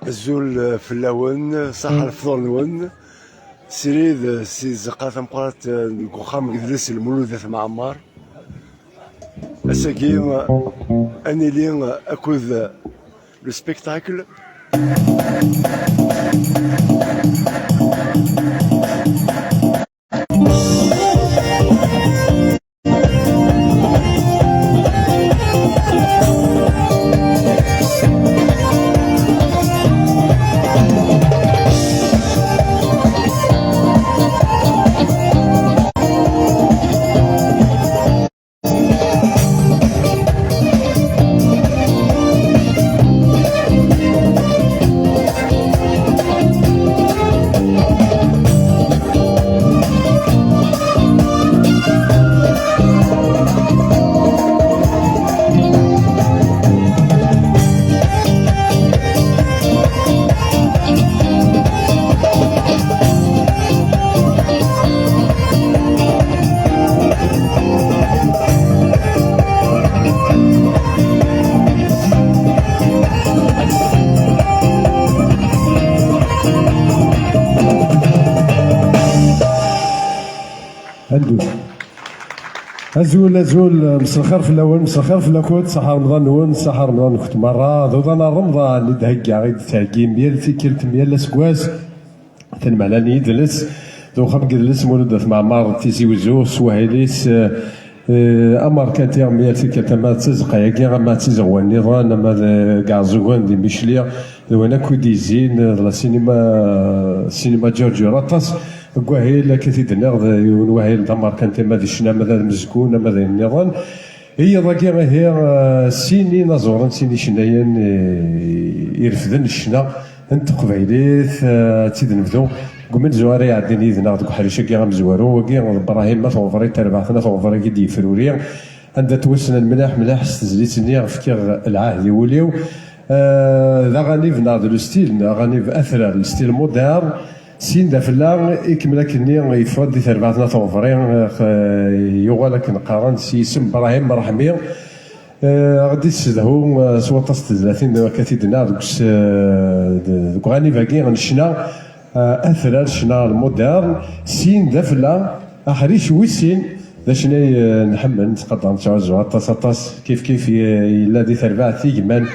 الزول فلاون صح الفضل نون سريد سي زقات مقرات الكوخام جلس المولودة معمار اساكي اني لي اكوذ لو سبيكتاكل. أزول مسخر في الأول مسخر في الأكوت صحة رمضان نون صحة رمضان كنت مرة ذوضنا رمضان اللي دهقا غير تهقي ميال تيكلت ميال لسكواز تنمعلاني يدلس ذو خم جلس مولودة معمار تيزي وزو سواهيليس أمر كانت ميال تيكلت ما تزقا ياكي ما تزغوا النظام ما كاع زوغان دي ميشليا ذو أنا كوديزين لا سينما جورجي راطاس كواهيل كثير نغض وهيل دمر كانت ما ديشنا ماذا مزكون ماذا النظام هي ضاكي هي سيني نزورن سيني شنايان يرفدن الشنا انت قبيليت تيد نبدو قمن زواري عدين يدنا غدو حريشة كي غمزوارو وكي ابراهيم ما توفري تربعتنا توفري كي ديفروري عندها توسنا الملاح ملاح ستزليتني غفكي العهد يوليو ذا غاني في ناض لو ستيل غاني في اثر الستيل مودرن سين دافلا يكمل كني يفرض دي تربعتنا توفرين يوغا لك نقارن سي اسم ابراهيم مرحمي غادي تسدهو سوا تصل 30 كثيدنا دوك غاني باقي غنشنا اثر شنا المودرن سين دافلا احريش ويسين ذا شنو نحمل نتقدر نتعوزو طاس كيف الا دي تربع ثيجمان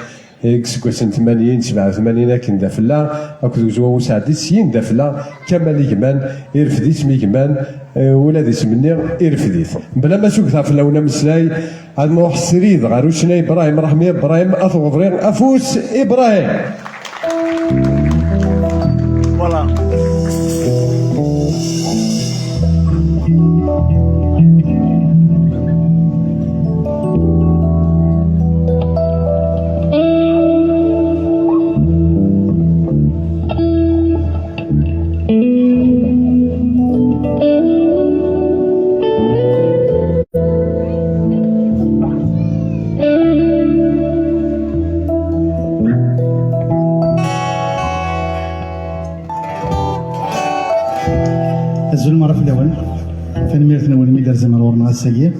كسكوسن 80 87 كن دافلا اكو زوا وسعدي سين دافلا كمال يجمان يرفديت ميجمان ولا دي سمني يرفديت بلا ما سوق في لونا مسلاي عاد نروح السريد غير شنو ابراهيم رحمي ابراهيم اثوضرين افوس ابراهيم فوالا. الزول مرة في الأول فين ميرتنا ولمي درزن رورنا السيء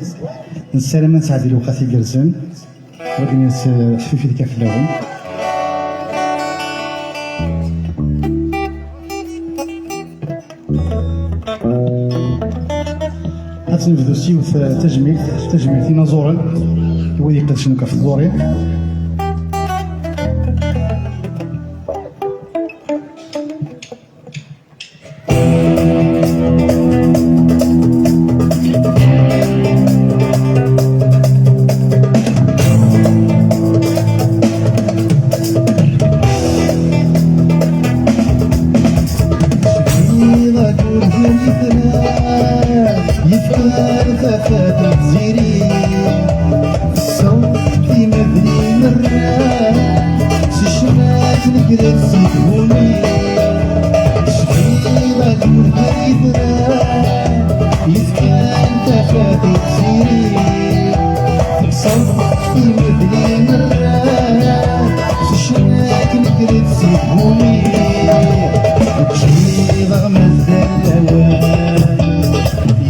السلام نسعد لو قاسي جرزن ودني في ذيك في الأول نبدو سيوث تجميل فينا زورن ودي قد شنو كف الزوري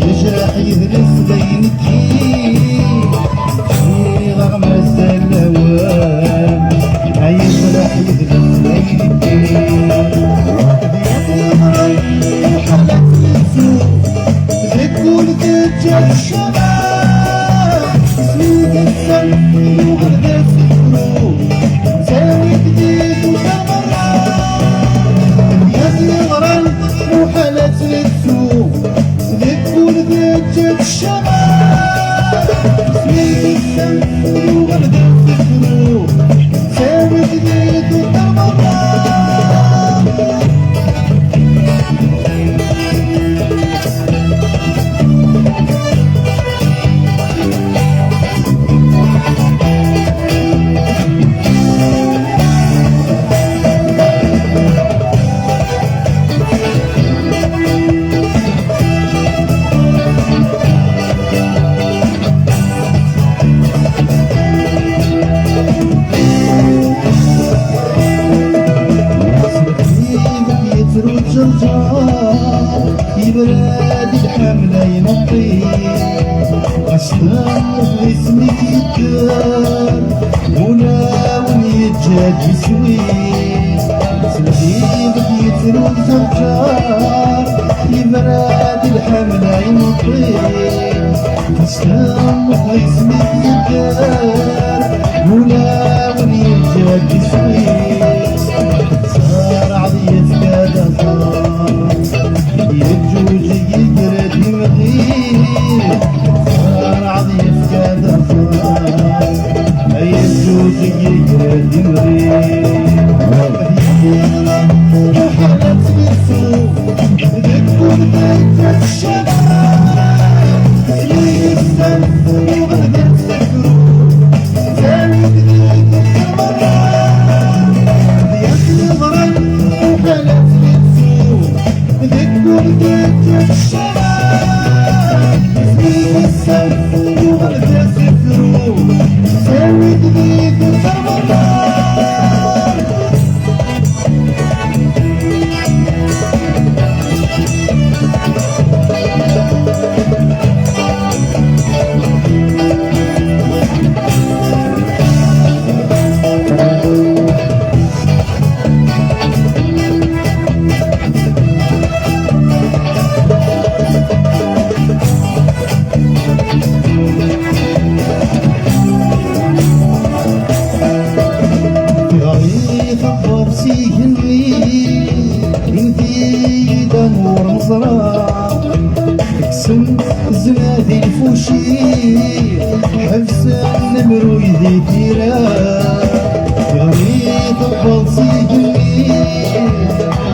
يجرح يدرس ليلي الشباب اسميك السم وغدا فكرو ساوي جديد وتمرة يا الغرام وحالات السوق ذكوا لذات الشباب اسميك السم وغدا فكرو ساوي جديد وتمرة بلادي الحملة ينطي أصلا اسمك يدار ولا ونيتجاد يسوي سلحي بديت الزرجار بلادي الحملة ينطي أصلا اسمك يدار ولا ونيتجاد يسوي صار عضية كذا يجوج يجرد يمغير صار عضيف كذا يجوج يجرد يمغير وحالات بالسوق ذكوا بداية الشباب يسلم وغدا تذكروا ثاني جديد الكرمرات ياكل الغرام وحالات بالسوق ذكوا بداية الشباب اسميك السم وغدا تذكروا ثاني جديد الكرمرات زنادي الفوشي حبس النمر ويدي تيرا غريب البلصي جميل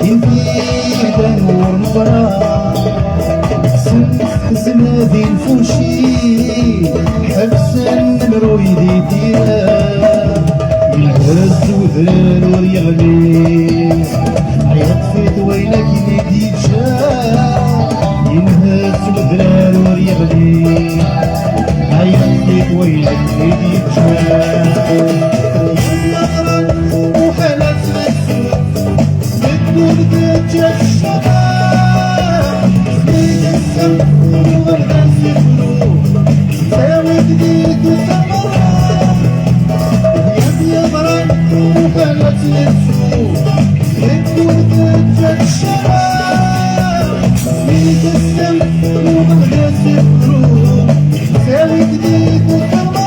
ينفي دنور مبرا زنادي الفوشي حبس النمر ويدي تيرا ينهز وذل وريغلي عيط في دوينك يدي جا ينهز وذلال وريغلي عيطيك ويلك يدي وحالات مسوق بدو بدات الشباب سنين السم وغدا سفرو ساوي جديد وتمرة يا غرام وحالات مسوق بدو بدات الشباب سنين السم وغدا سفرو ساوي جديد وتمرة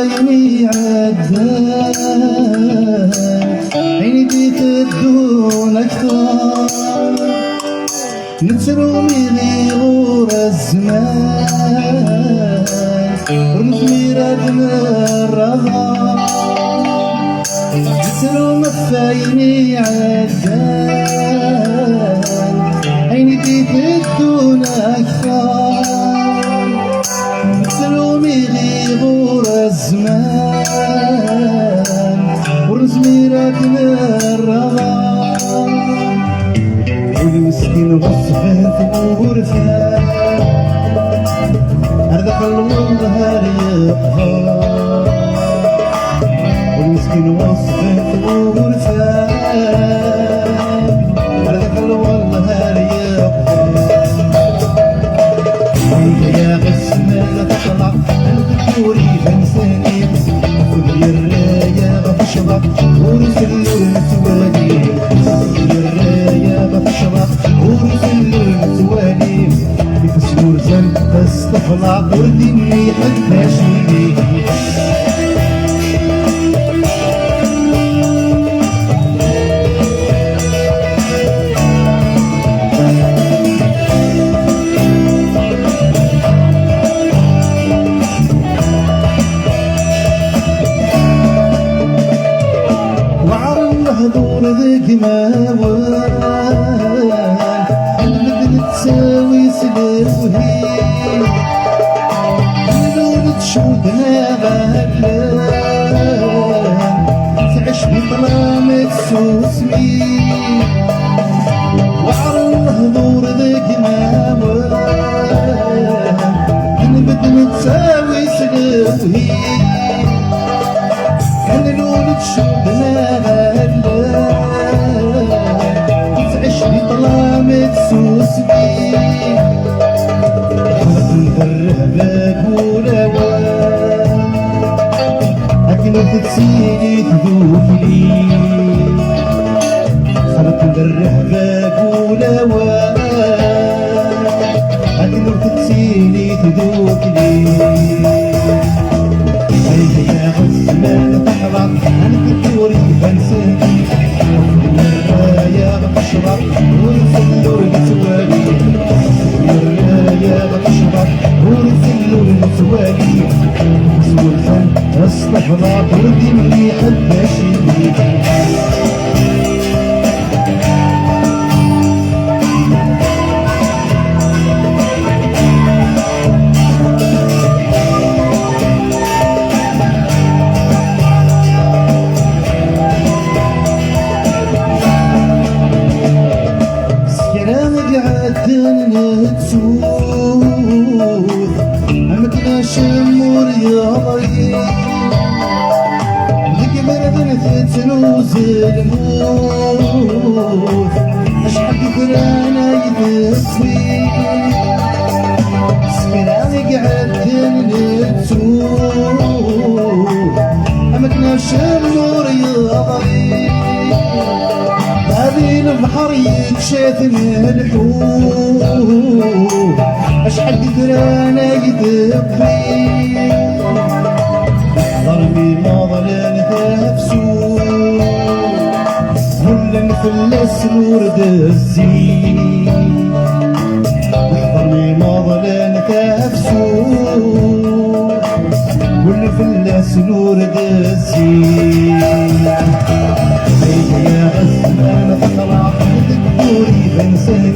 فايني عدان عيني دي تدون أكثر نترومي غير الزمان ونثمي ردنا الرضا نتروم فايني عدان عيني دي تدون أكثر نترومي غير الزمان ونثمي ردنا الرضا والمسكين وصفات وغرفات هذا والله ريقها والمسكين وصفات وغرفات هذا والله ريقها يا غسمة تطلع الدكتوري فانساني خذ لي الراية بفشبك ورسل المسوالي ورسل المتوالي كيف سنور زن تستفلع ورديني حتى شويني وعالهدور ذيك ماوان تساوي سلوهي لون تشودنا غلان تعيش بظلامك سوسمي وعالله دور ذاك ماوان بدنا تساوي سلوهي لون تشودنا غلان تعيش بظلامك سوسمي الرهبة ولوان أكنت تسيني تذوفلي خلط الرهبة ولوان أكنت تسيني تذوفلي هيا يا غسمان تحرق عن كتوري فانساني الراية بتشرق ونسلو المتوالي الراية بتشرق ونسلو المتوالي مسؤول فن استفرع بردي مني حتى شيبي نتسوث عمتنا شمور يا ضي ذيك مرضنا تتنوز الموت أشحال كثرانا يدسوي سكراني قعد نتسوث عمتنا شمور يا ضي هذه البحر يتشاثن الحوت أشحال كثرانا يدبي ضربي ما ظلان تفسو ولا نفلس نور دزي ضربي ما ظلان تفسو ولا نفلس نور دزي يا غسمان تطلع دكتوري فانساني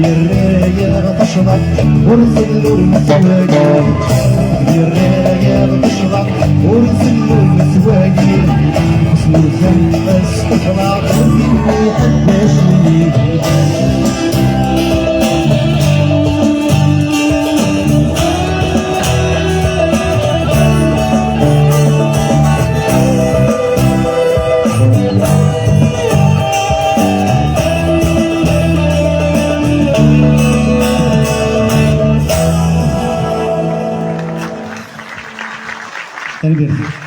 يا الراية بتشرق ورسل المسواقي يا الراية بتشرق ورسل المسواقي اسم الذنب بس تطلع ورديني حتى شويني تربية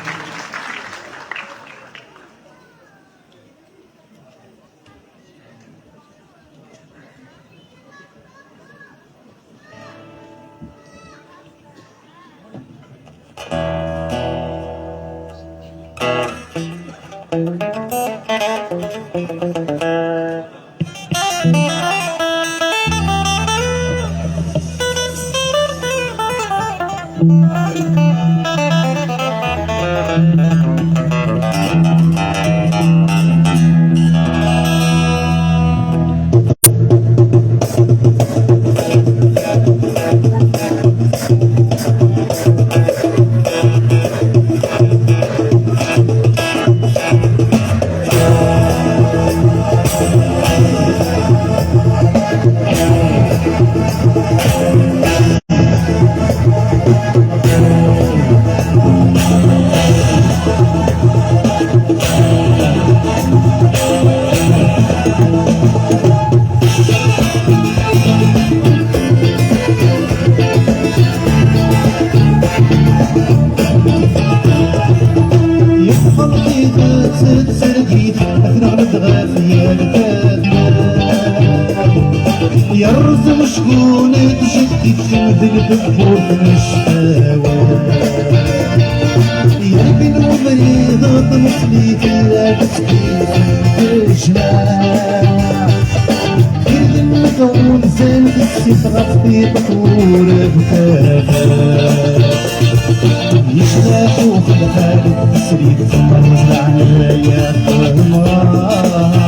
يرزم شكون تجدي تشمد البخور من الشتاوى يا بن مريض طمسلي كلا تسكيت الجناح كل المطعون زين في السيف غطي بطور بكافة يشلاحو خلفها للتسريد مرمز عن الرايات والمرار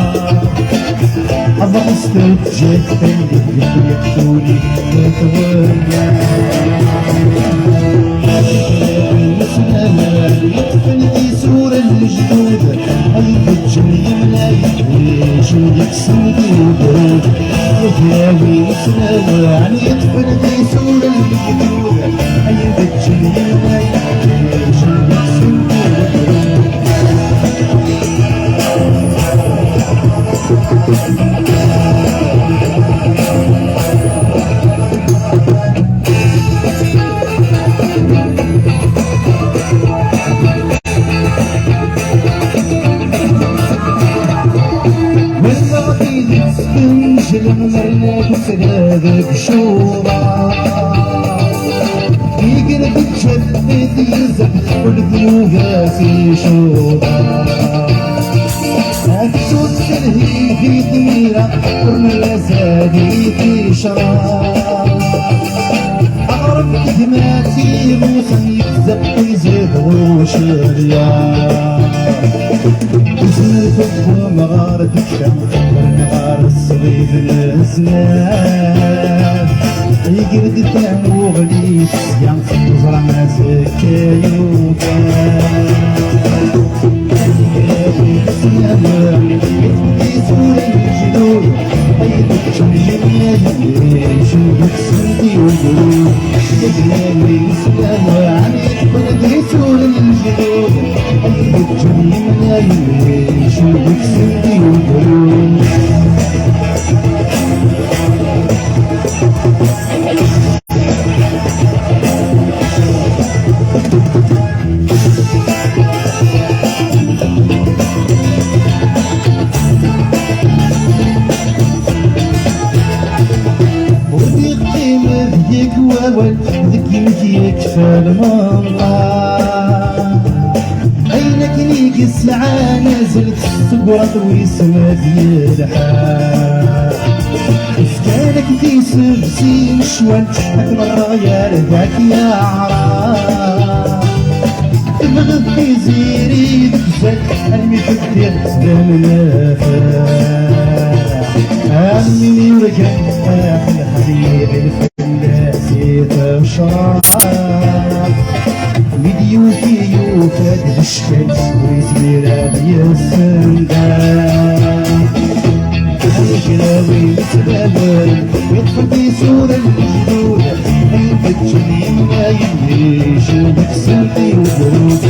أضغطت جهتين يكتوني يتولى يدفن في سور الجدود أيد جميع ملايين شو يكسن ديود يهاوي مسلم يعني يدفن في سور الجدود أيد جميع ملايين شو يكسن ديود مرنا بسراد بشورى في قلب الجد يزق والذنوب في شورى أكسو السلهي في دميرة ورمى زادي في شراب أغرب كدماتي موسى يكزق ويزيد وشريان اسم الفضة مغارة الشمس والنهار الصغير الزمان يقرد الدم وغلي سيان وزرع مسكة يوكان يسور الجنود أيضا شمجين شو بتسندي وقلوب يجري ويسلم عليك بلد يسور الجنود أيضا شمجين شو بتسندي وقلوب عينك نيقس نازل صبرت ويسمى ديال الحال فتانك في سبسي مشوان هتمرة يا رذاك يا عرام تبغض في زيري دكزك أنمي تبدي سلام نافع أمي ورجع أحلى حبيب الفلاسي تشرب فيديو فيو فاد الشمس ويزمير بيا السندان الجلاوي متبادل ويدخل في سور الجدود عيد الجليم ما يمليش وبكسلتي وبرود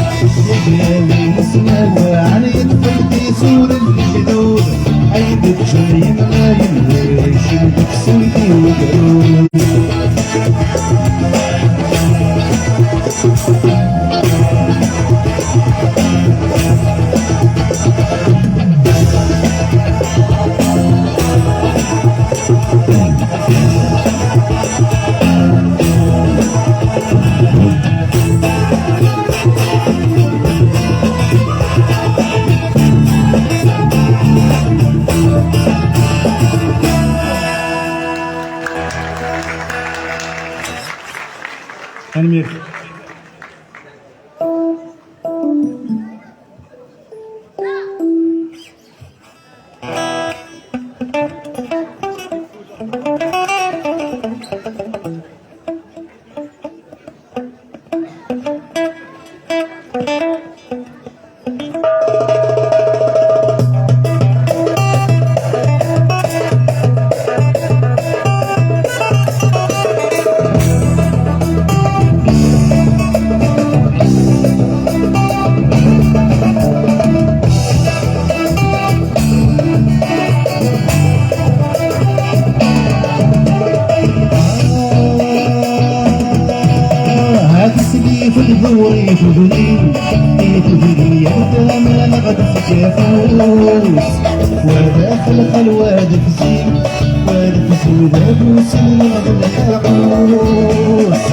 الجلاوي مسلمة على يدخل في سور الجدود عيد الجليم ما يمليش وبكسلتي تنمير. ظهوري تدري تدري يا ما غد تكافوس وداخل الواد فزيم واد فزيم دابوس من غد الحقوس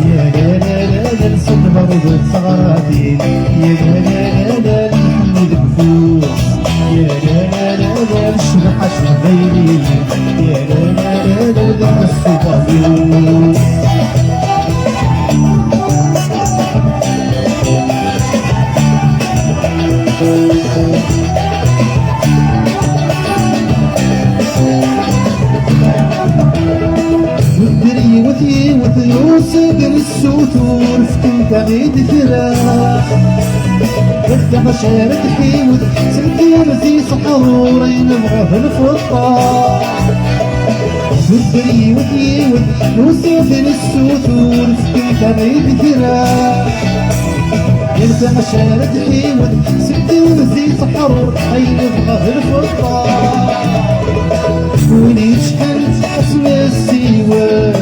يا لا لا لا لا نسد برض صغراتي يا لا لا لا لا نحمد بفوس يا لا لا لا لا نشرح شبيلي يا لا لا لا لا الصبابيوس ودري وثي وثيوسد السوتور فكنت غيد فراح بدا مشارك حيود سنتين في صحوري نبغى في الفطار ودري وثي وثيوسد السوتور فكنت غيد فراح يبدا مشارك حيود سنتين في صحور اي نبغى في الفطار ويني شحنت اسمى السيوات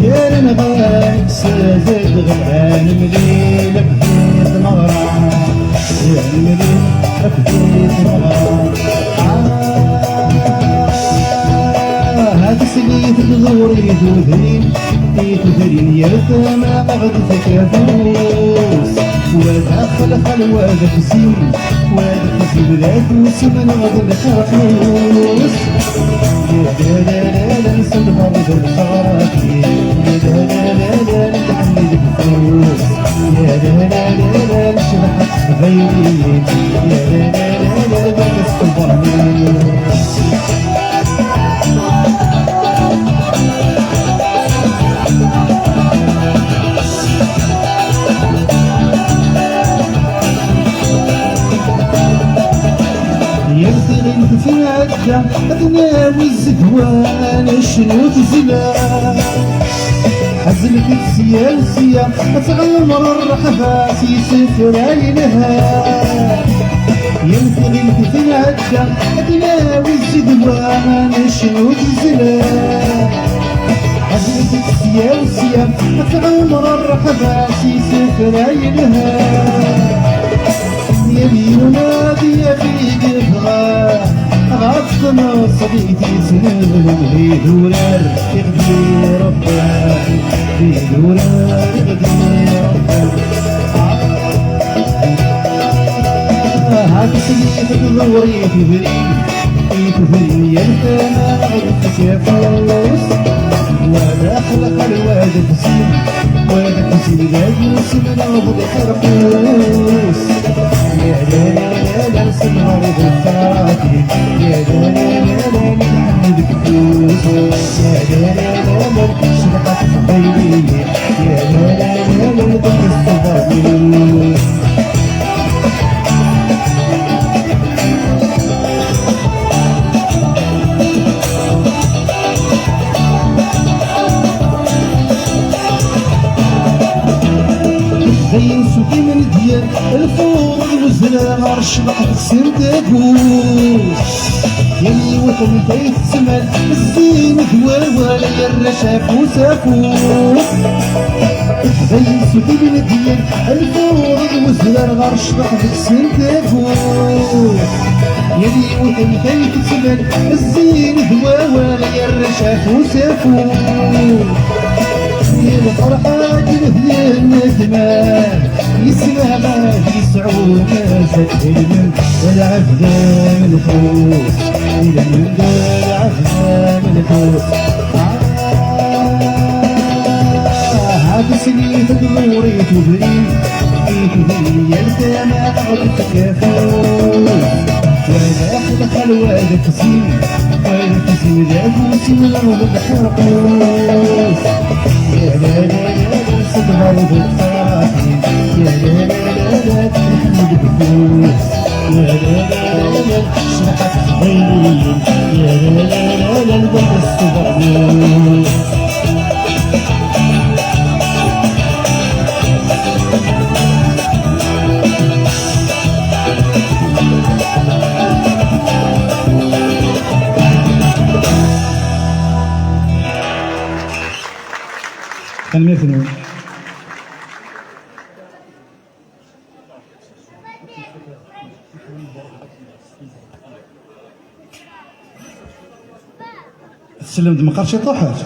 يا نبغاك سازد غلعان مليل بديت مغرى يا مليل بديت مغرى هاد سقيت الغوري تدرين يا ما غد تكافوس وداخل خلوة فسيم واد لا توس من غد الخرقوس يا لا لا لا نسد برض الثغراتي يا لا لا لا نتحمل بفلوس يا لا لا لا نشرح غيري يا لا لا لا بس البرميس يبتغي في عدة أدناوي الزدوان شنو تزلا حزمك السياسية أتغمر الرحبات يسفر عينها يبتغي في عدة أدناوي الزدوان شنو تزلا حزمك السياسية أتغمر الرحبات يسفر عينها يبي ونادي في قلبها غصنا صديقي سنغل في دولار يغدي ربه في دولار يغدي ربه هاك سيدي تدوري تدري يا ما غدت يا فوس وداخل الواد فسيم واد فسيم دايوس من غد الحرقوس يا لا لا لا نسد برض الثغراتي يا لا لا لا نحمد بفلوس يا لا لا لا نشرح حبيبي يا لا لا لا نضل الصبابيوس زين سوكي من ديال الفوض الوزراء عرش بحث سندابوس يلي وطن بيت سمال الزين دواوى يا الرشاف وسافوس زين سوكي من ديال الفوض الوزراء عرش بحث سندابوس يلي وطن بيت سمال الزين دواوى يا الرشاف وسافوس يا الفرحة تلهي الندمان يسمع ما يسعون زاد من العفدة من الفوس إلى من العفدة من الفوس هاد سنين مبرئين يا الدمع غلط كافوس ولا خلخل ولا تسيم ولا تسيم لا بوسيم الأرض الحرقوس يا لا لا لا صدغر بالخاطي يا لا لا لا تحمد بفوس يا لا لا لا شرحت غيري يا لا لا لا البرد الصغروس كلمة تسلم دمقر شي طوحات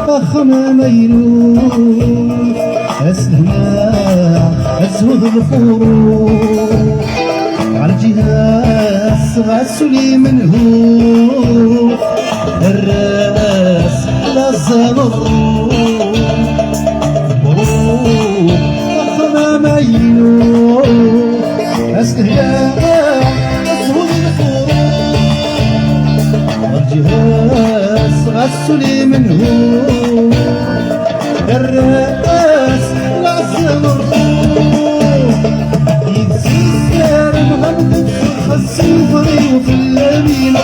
أخنا ميلون أسهنا أزهد الفروق عالجهاز غسلي منه الراس لا الزمر مبروك أخنا ميلون أسهنا أزهد الفروق عالجهاز غسلي منه الراس لازم الروح يتسير مغمض الصفري وفي الليل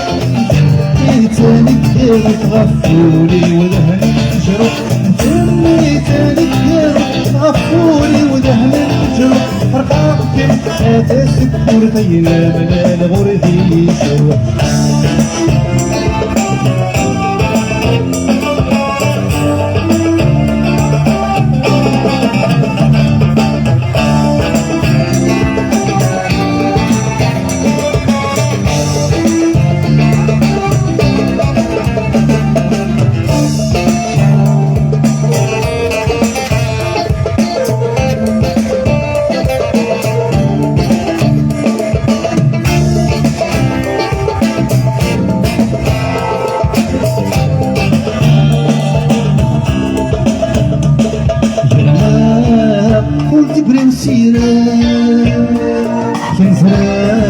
تاني كدير تغفولي ودهن الجروح تاني كدير تغفولي ودهن الجروح رقاقتي هاتسك ورثينا بلا الغرثي شروح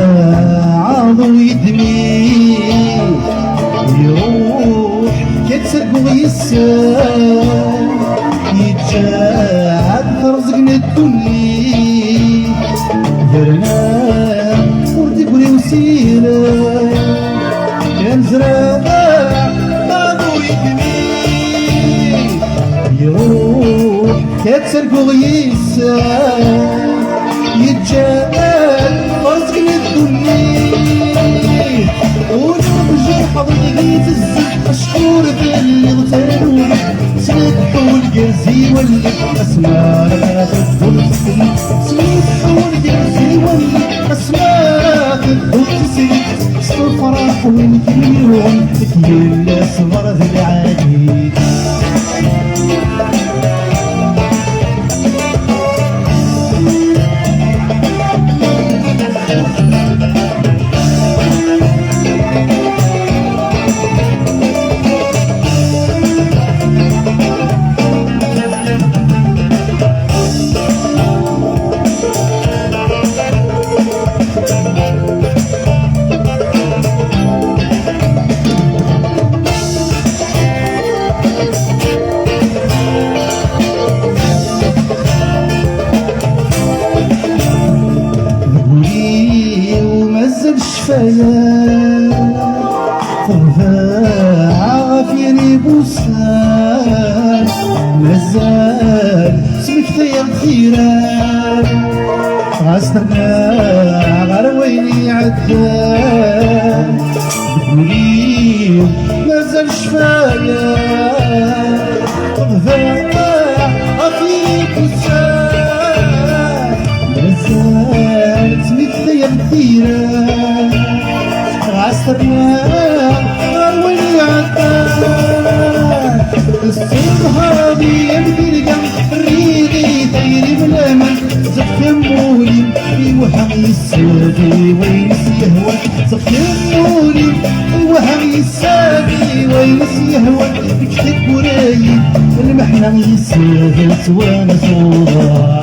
عاضو يدمي يروح كتسرق ويسار يتجاعد رزقنا الدنيا درنا ورد قولي وسيلة كان زراع عاضو يدمي يروح كتسرق ويسار يتجاهل رزقنا الدنيا ونرجع حضرتي تزد مشهور باللي غتالو سمحوا الجرزي والاسماء تدخل سمحوا الجرزي والاسماء تدخل الفرح والكيون كل اسمر ذي العادي مازال سمك ثياب ثيران غاستنا غير وين يعدان بدمليل مازال شفايا ضفاع أفيك وسان مازال سمك ثياب ثيران غاستنا غير وين يعدان الصهادي يبدي القلب الريدي دايري بالامل زف يمولي في وهم يسادي وينس يهوى زف يمولي في وهم يسادي وينس يهوى بكتك ورايد المحنة يسادي سوانا صوبا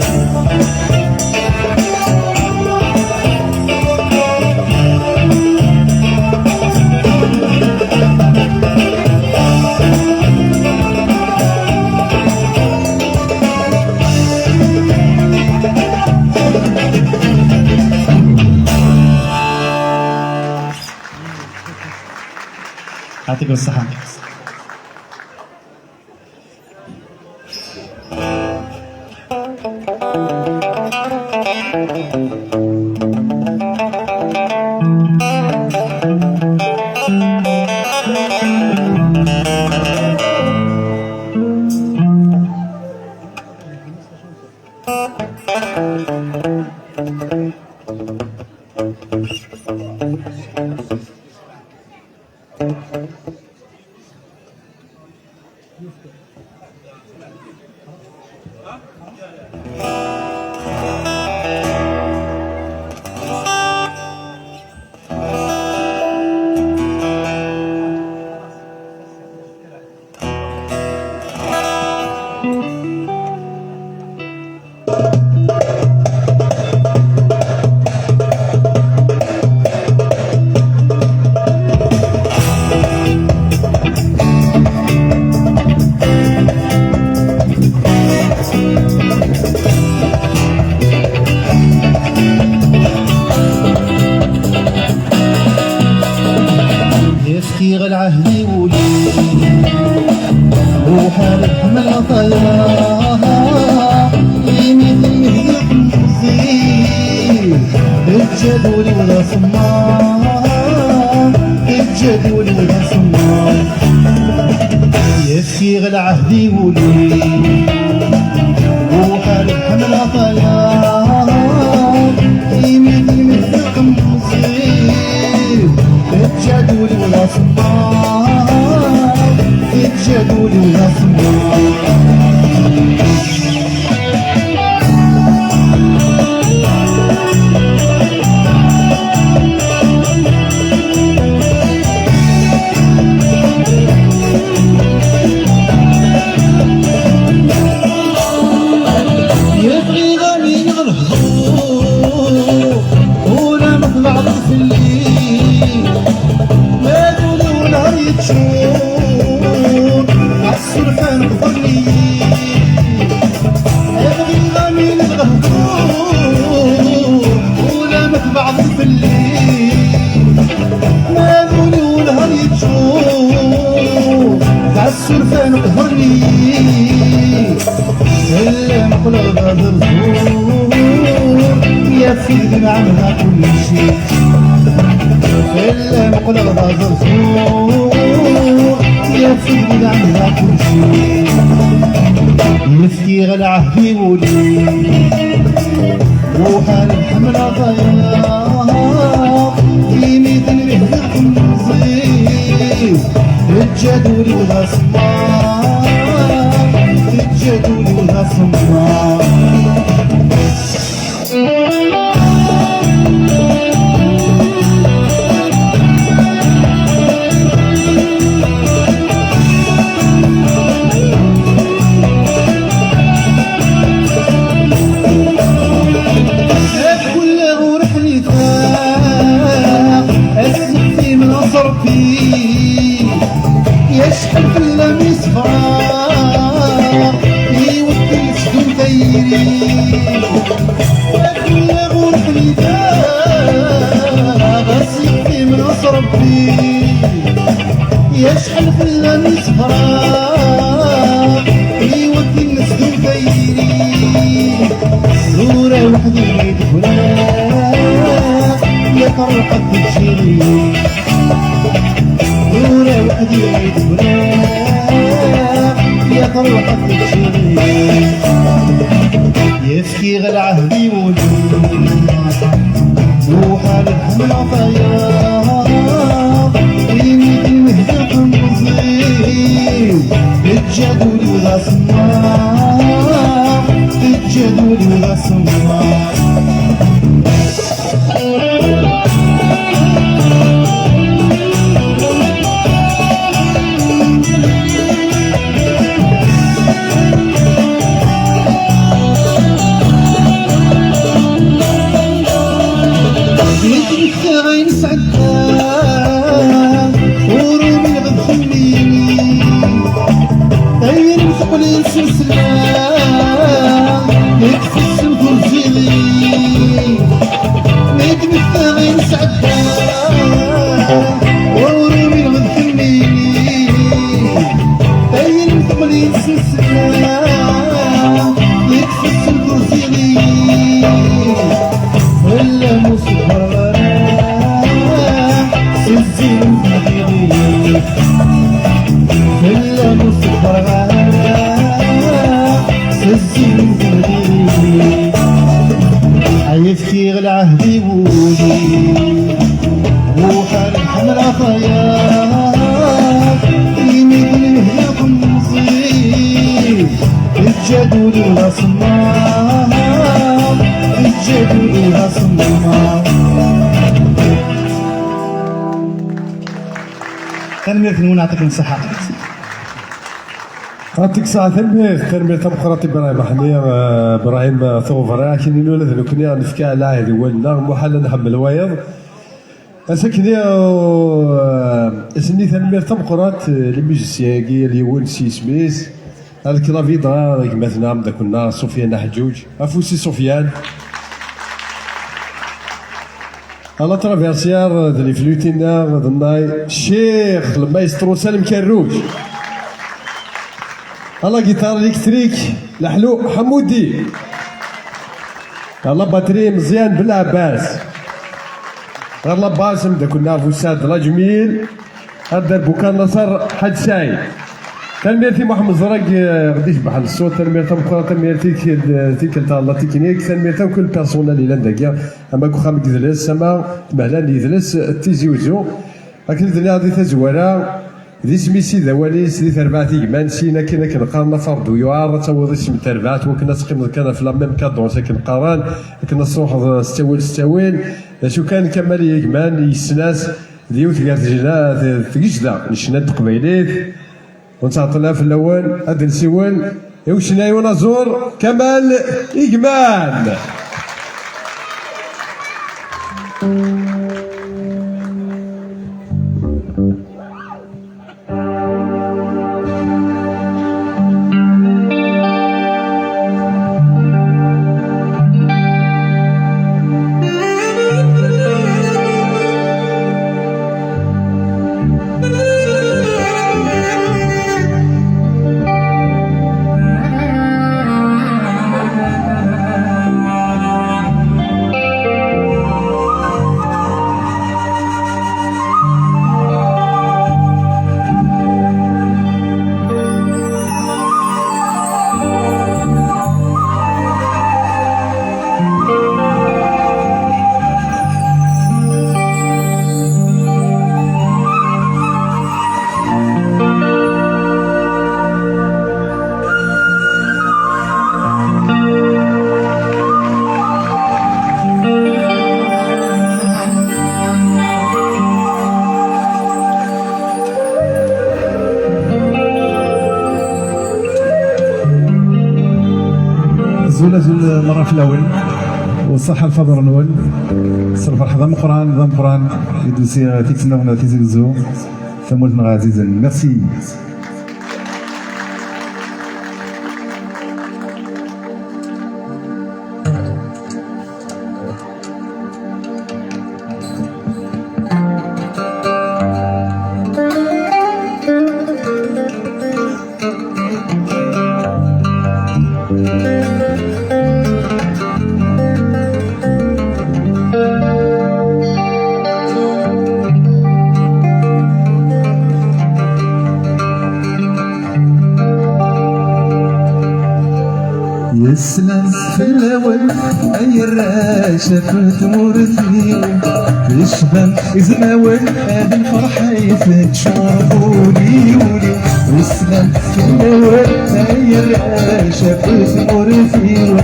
يعطيكم الصحة. العهد ولي وحال الحمل عطاياها يمين يهدق مزيد الجدولي ولا صمام الجدولي ولا صمام يسيغ العهد ولي وحال الحمل عطاياها يمين يهدق مزيد الجدولي ولا صمام الجدولي ولا صمام يبغي غني الهضور ولا مطلع في الليل ما تولي ونهار يتشور عالسرفان بفضلي يبغي غني الهضور ولا مطلع في الليل ما تولي ونهار يتشور عالسرفان بفضلي إلا نقول غادر زور يا سيدي نعملها كل شيء إلا نقول غادر زور يا سيدي نعملها كل شيء مسكي العهد ولي وحال الحمل ضياع يميت البهدق مزيد الجدولي ولا صمام الجدولي ولا صمام كله رحلي ثاق السقي من صرفي يشحن في اللميس طلقت تجري ورا وحدي عيد وراك يا طلقت تجري يسكي غير عهدي وجود وحال الحمى طياب يميتي وهدف المصيب الجدول وذا صمام الجدول وذا صمام غين سعدان ورومي غتخليني غير مثقلين سلسلان يتفسم فرجيلي نجم غين سعدان ورومي غتخليني غير مثقلين سلسلان يتفسم فرجيلي ولا مصبر الزين مديري كل مصبر الزين مديري عيفتي غل عهدي ولي وحال الحمرا طياب يميد الهياط المصيب الجدول ولا صمام الجدول ولا صمام تنمية نعطيك الصحة. يعطيك الصحة تنمية ديمقراطي إبراهيم حمير إبراهيم ثوفرا كي نولد لكني نفكى على عهد والنا محل نحمل وايض أسكني اسمي تنمية ديمقراط الميوزيسياكي اليون سي سميث الكلافيدرا مثلا دا كنا سفيان حجوج أفوسي سفيان على ترافيرسيار دلي فلوتينا ضمناي الشيخ المايسترو سالم كروج على جيتار الكتريك لحلو حمودي على باتري مزيان بالعباس على باسم دا كنا فوساد لا جميل هذا بوكان نصر حد سايد تنميرتي محمد زرق غادي يشبح الصوت تنميرتي مقرا تنميرتي تيك لا تكنيك تنميرتي كل بيرسونال اللي عندك اما كو خام يدلس اما مهلا يدلس تيزيوزو لكن اللي غادي تزوره ذي سميسي ذواليس ذي ثرباتي مان سينا كنا كنقارن فرد ويعار تاوض اسم تربات وكنا سقيم كان في لاميم كادون ساكن قاران كنا نصوح ستويل شو كان كمال يجمان يسناس ديوت كاع تجدا نشناد قبيليت ونتعطلها في الاول هاد نسيول يوشناي ونزور كمال إجمان زول مرة في الأول والصحة الفضل نول صرف الحضام قرآن قرآن يدوسي تيكسنا تيزيزو ثمولتنا عزيزا ميرسي. يسلم في الأول أي الراشة في تمورتني يشبه يزناول هذه الفرحة يفتشور بولي ولي يسلم في الأول أي الراشة في تمورتني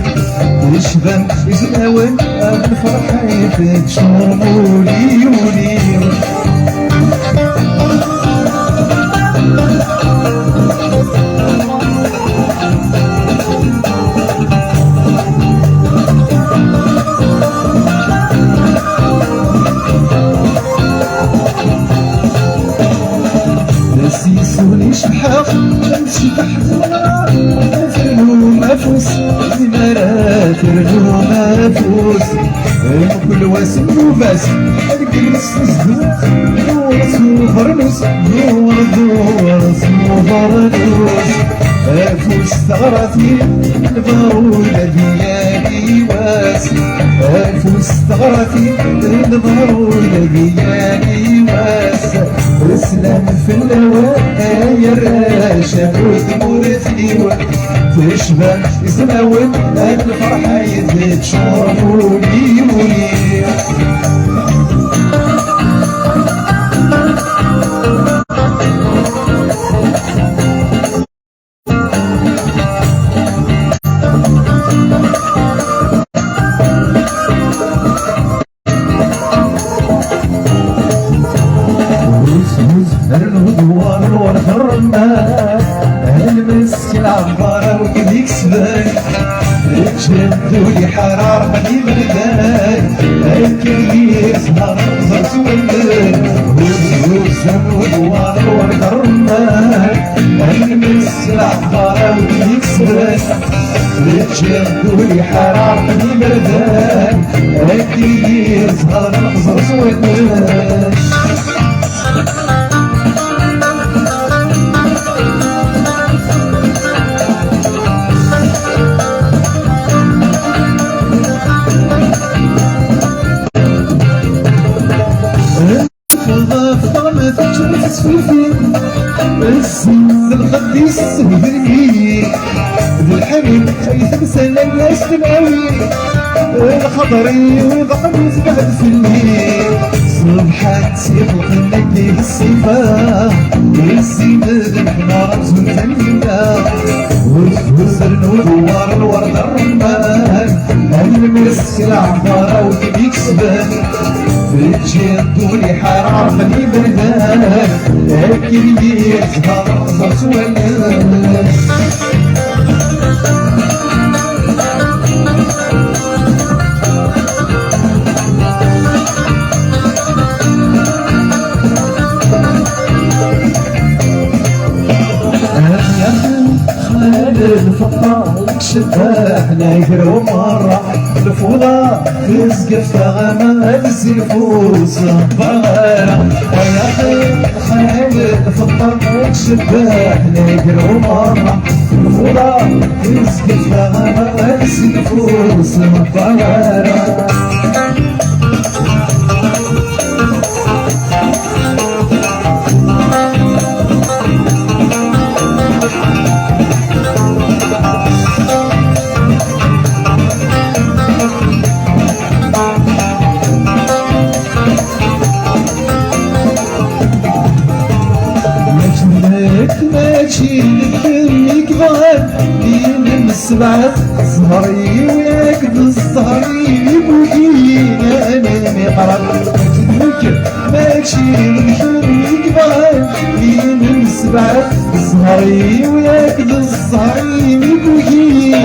يشبه يزناول هذه الفرحة يفتشور بولي ولي سيسوني شبحاق شبح فرغو مفوس زمارات فرغو مفوس كل واسم وباس الجلس مزدوق نور اسمو فرنوس نور اسمو فرنوس فوس ثغرتي البارودة ديالي واس فوس ثغرتي البارودة ديالي واس اسلام في الهواء يا الراشة وثمورتي تشبه يزناول هاد الفرحة يزيد شرفوني ولي الهدوار والحرمات المسك العبارة وكذيك سباك جدوا لي حرار قديم الداك الكريس نهار زرت ولد الهدوار والحرمات المسك العبارة وكذيك سباك جدوا لي حرار قديم الداك الكريس نهار زرت ولد السن القديس الهدري الحبيب خيث بسنة الناس تنعوي الخضري وضعني بعد في الليل صبحت سيخلق النجي بالصفا والسيدة الحمار رمزو الفنينة والزرن ودوار الورد الرمان المسك العبارة وكبيك سبان جدولي حرار خلي بردان اكل يزهر صرت ولد الفقار شباح نايفر ومرة الفوضى رزق فغمة الزيفوس بغارة ويا خيل الفقار شباح نايفر ومرة الفوضى رزق فغمة الزيفوس بغارة ماشي لك ضاد بين السبعة سهري وياك بالسهري بوكينا انا مقرب تدوك ماشي لك ضاد بين السبعة سهري وياك بالسهري بوكينا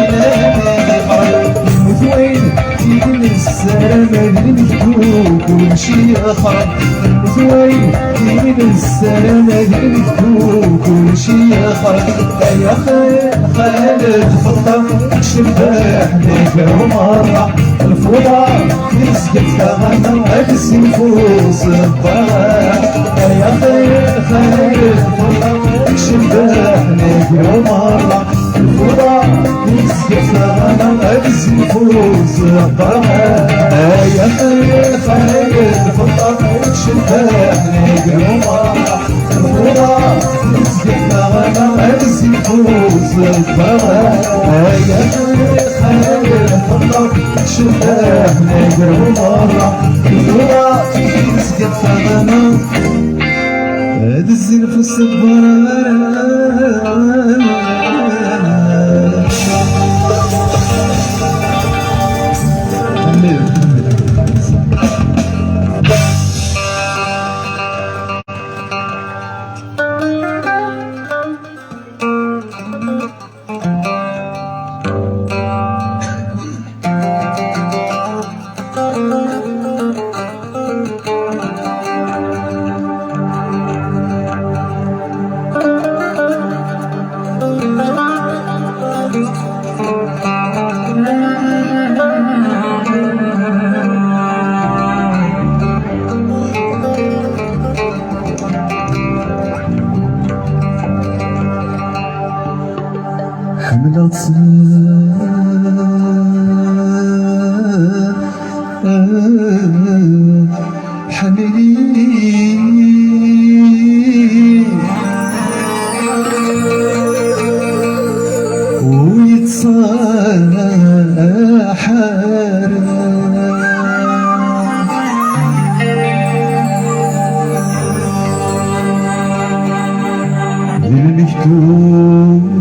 انا مقرب المثوين يدن السلامة للمكتوب ومشي خرب المثوين يدن السلامة للمكتوب ومشي خرب يا خالد فطر شباح نيفر ومرة الفوضى يسقط كغنم عكس نفوس الضرر يا خالد فطر شباح نيفر ومرة الفوضى يسقط كغنم عكس نفوس الضرر يا خالد فطر شباح نيفر ومرة الفوضى يسقط كغنم عكس نفوس يفوز الضرر يا خير الله شفاه نقر ومرة يوا يسقط فغنا هاد الزلف الصبر حملت حملي ويتصاحر للمكتوب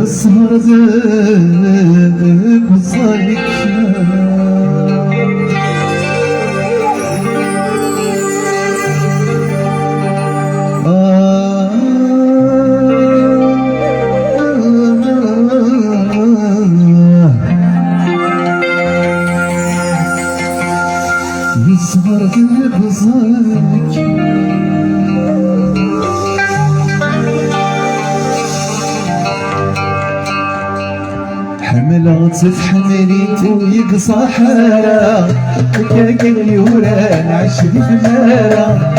اسهر ذنب وصايك يسهر ذنب وصايك حملت حملت ويقصى حالة كاك اليوران عشري بمالة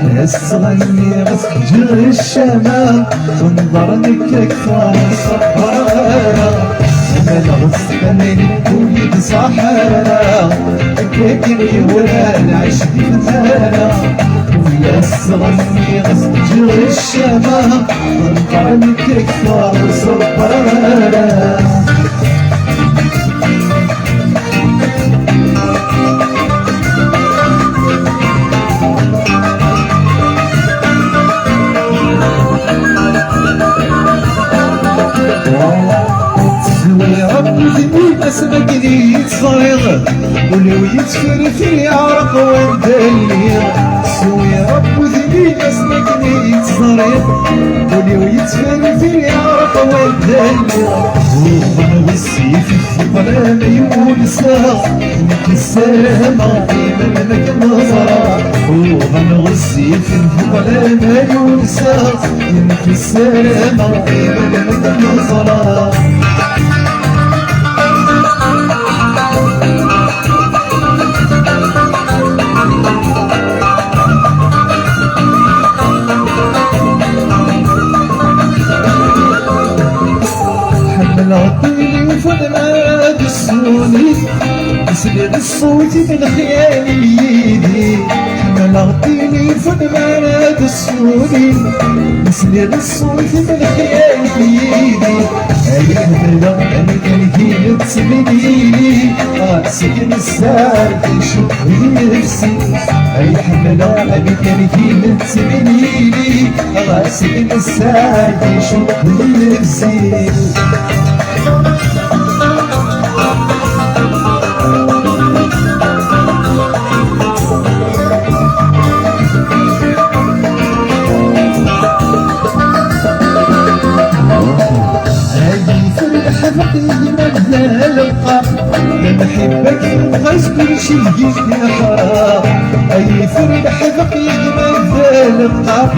الناس تغني غص جر الشمال تنظر نكاك فاهم صبارة حملت حملت ويقصى حالة كاك اليوران عشري بمالة الناس تغني غص جر الشمال تنظر نكاك فاهم صبارة اسمك لي صايغ ولو يتفر في عرق والدليل سوي رب ذني اسمك لي صايغ ولو يتفر في عرق والدليل وغنى والسيف الظلام يونسا لك السلامة في منك نظرة وغنى والسيف الظلام يونسا لك السلامة في منك نظرة حملتني فناد السوني تسلق الصوت من خيالي يدي حملتني فناد السوني تسلق الصوت من خيالي يدي اي حملة انا كان هي تسميني سكن الساعة تشوف نفسي اي حملة انا كان هي تسميني سكن الساعة تشوف نفسي بحبك تبغاش كل شي يجيك حرام اي فرح ذقي مازال القاف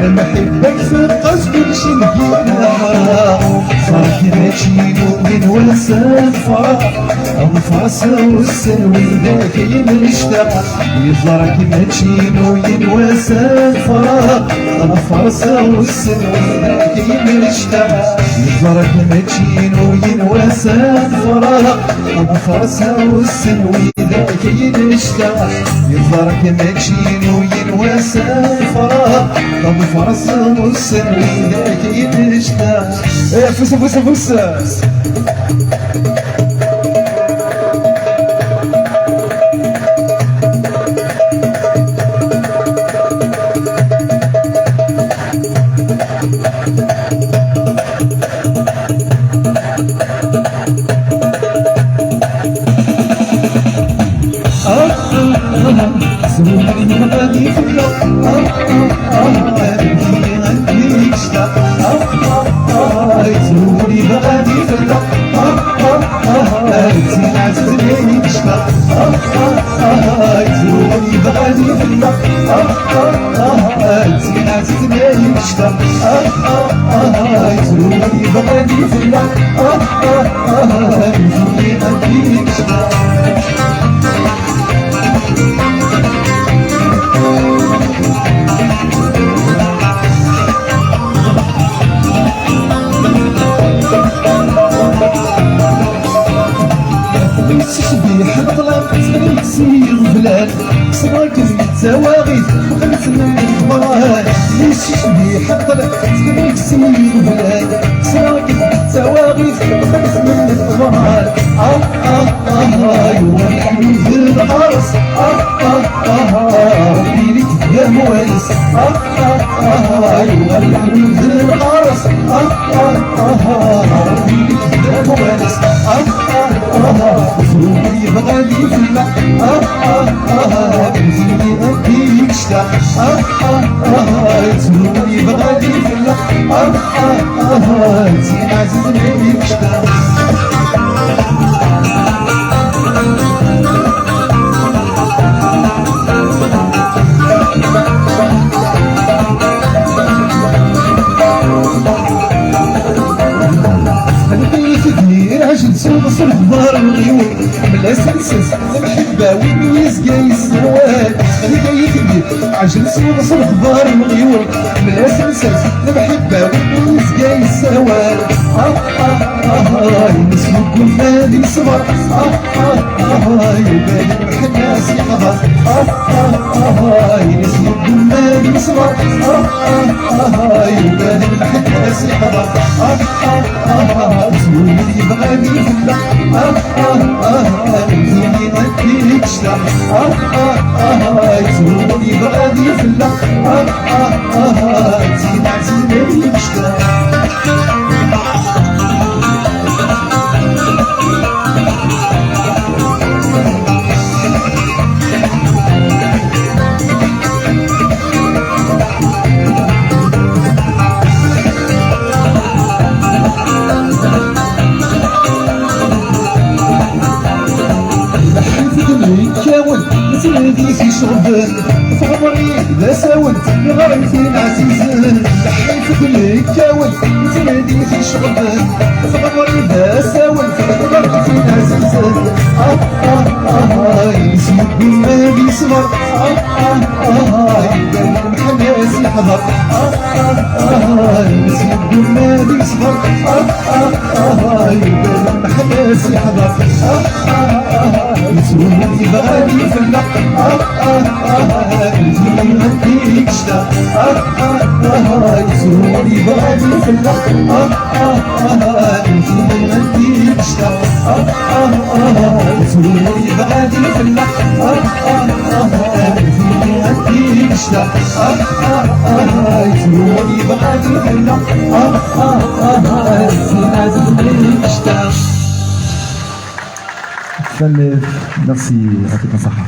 لما حبك تبغاش كل شي يجيك حرام صافي ماشي من ونسى الفرح الفرس والسلوي ذاك يمشتاق يزرك ماشي وينواسى الفرح الفرس والسلوي ذاك كاين رشتا يزرك ماتشين وينواسا الفراق أبو فرسها والسنوي ذا كاين رشتا يزرك ماتشين وينواسا الفراق أبو فرسها والسنوي ذا كاين رشتا. فوس فوس فوس سوري غادي في اللوط عندي شتا سوري غادي في اللوط زين عزيزي شتا سوري غادي في اللوط زين عزيزي شتا سوري غادي في اللوط زين عندي شتا. شبيح الظلام تغني تسير بلاد صراك التواغيث وغلت من الضمان ليش شبيح الظلام تغني تسير بلاد صراك التواغيث وغلت من الضمان يوم في العرس ربي لك يا موالس يوم في العرس ربي لك يا موالس سوري بغادي في اللق بنزيني أديك شتا سوري بغادي في اللق زين عزيز نبيك شتا. عجل سوق صرفار الغيوم بلا سلسس المحبة وين يسقى السروال خلي كبير عجل سوق صرفار الغيوم بلا سلسس المحبة وين يسقى السروال نسلك كل هذه صبر يبان الحناس يحضر نسلك كل هذه صبر يبان الحناس يحضر سوري بغادي في اللق بنزيني أديك شتا سوري بغادي في اللق زين عزيز نبيك شتا. في شربان في عمري لا ساولت غريتين عزيزان لحيت كل كاول تنادي في شربان في عمري لا ساولت غريتين عزيزان يسمك ما بيصبر يبان الحماس يحضر يسمك ما بيصبر يبان الحماس يحضر سوري بغادي في اللق بنزيني أديك شتا سوري بغادي في اللق بنزيني أديك شتا سوري بغادي في اللق بنزيني أديك شتا سوري بغادي في اللق بنزيني أديك شتا. Merci, يعطيكم الصحة.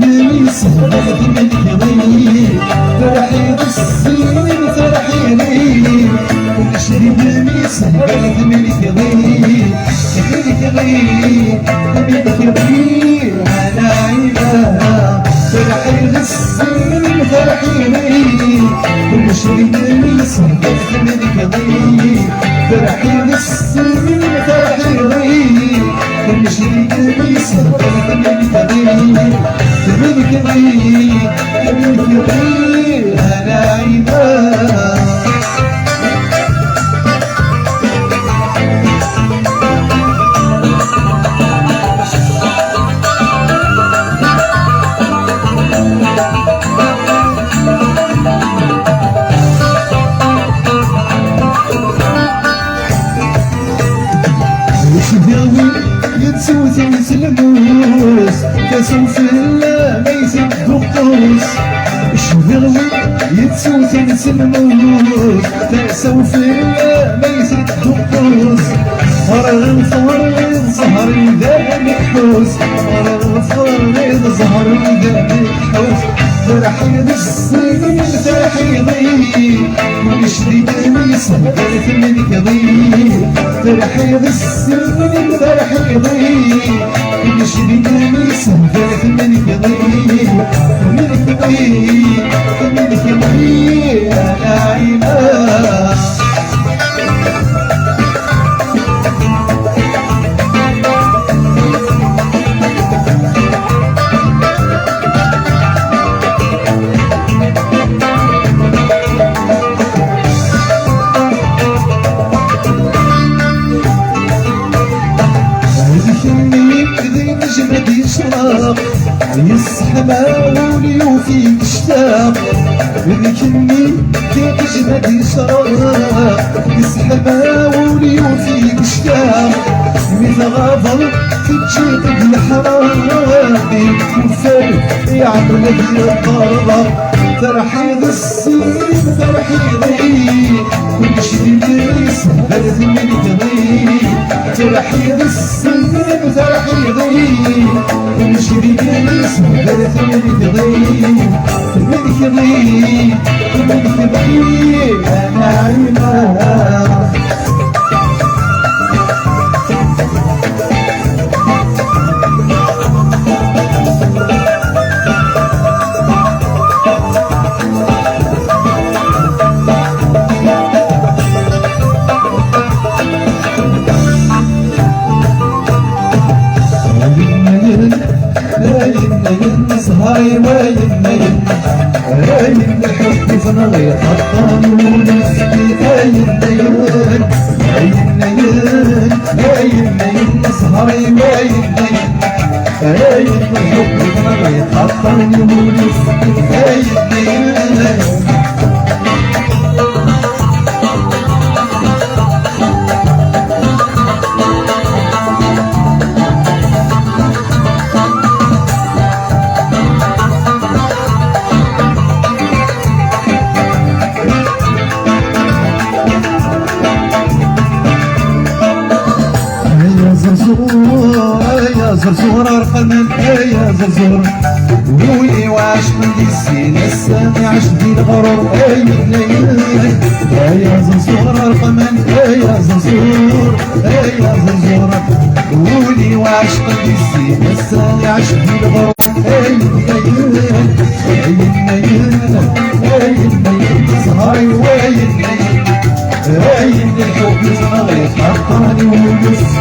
الميس هذا منك ضيق فرحي بالسنين فرحيني ونشري الميس هذا منك ضيق منك ضيق منك ضيق على عينها فرحي بالسنين فرحيني ونشري الميس هذا منك ضيق فرحي بالسنين فرحيني ونشري الميس هذا منك ضيق منك ضيق منك ضيق على عينها يتسوس الموس كسوف الله ما يزيد الطقوس الشبغوي يتسوس الموس كسوف الله ما يزيد الطقوس فرغ زهر ذا محوس فرغ زهر ذا محوس فرحي بالسنين فرحي ضيق ونشري قميص فرح منك ضيق فرحي بالسنين فرحي ضيق ونشري قميص فرح منك ضيق منك ضيق منك ضيق على عينها جمد يشرق يسحب عولي وفيك اشتاق ذكرني كيف جمد يشرق يسحب عولي وفيك اشتاق مثل غافر في تشيط الحرام وفر يعمل في الضربة فرحي بالسنين فرحي ضيق ونشري الريس بلد منك ضيق فرحي بالسنين فرحي ضيق ونشري الريس بلد منك ضيق منك ضيق منك ضيق انا عينها سهري وين الحب فنغي خطان ونسكي هاين سهري وين الحب فنغي خطان ونسكي هاين زرزور ارقمن يا زرزور قولي واش من السين السامع جديد غرور يا زرزور ارقمن يا زرزور قولي واش من السين السامع جديد غرور سهري وين الحب صغير حطاني ومسكي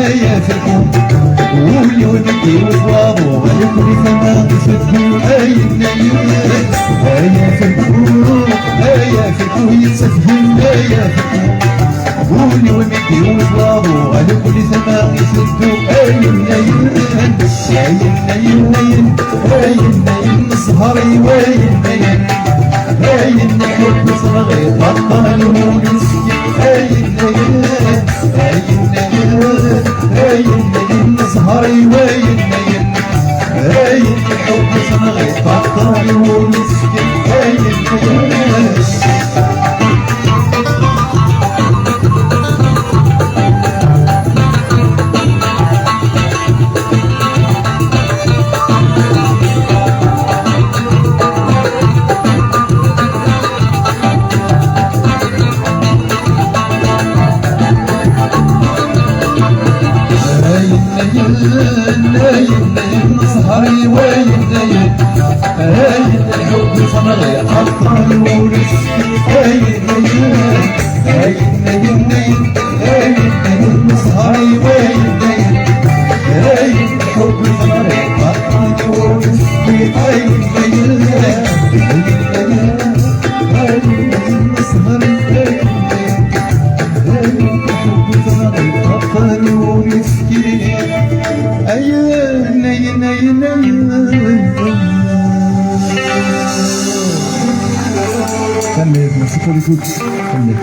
يا فيكم قولي ونبكي وفواضو غير فما تفكوا يا فيكم يتسفهن يا فيكم قولي ونبكي وفواضو غير فما تفكوا سهري وين أين الحب صغير بطل ومسكين أين سهري وين الحب صغير بطل ومسكين سهري وين الحب صغير بطل ومسكين سهري وين الحب صغير بطل ومسكين كمل merci pour l'écoute كمل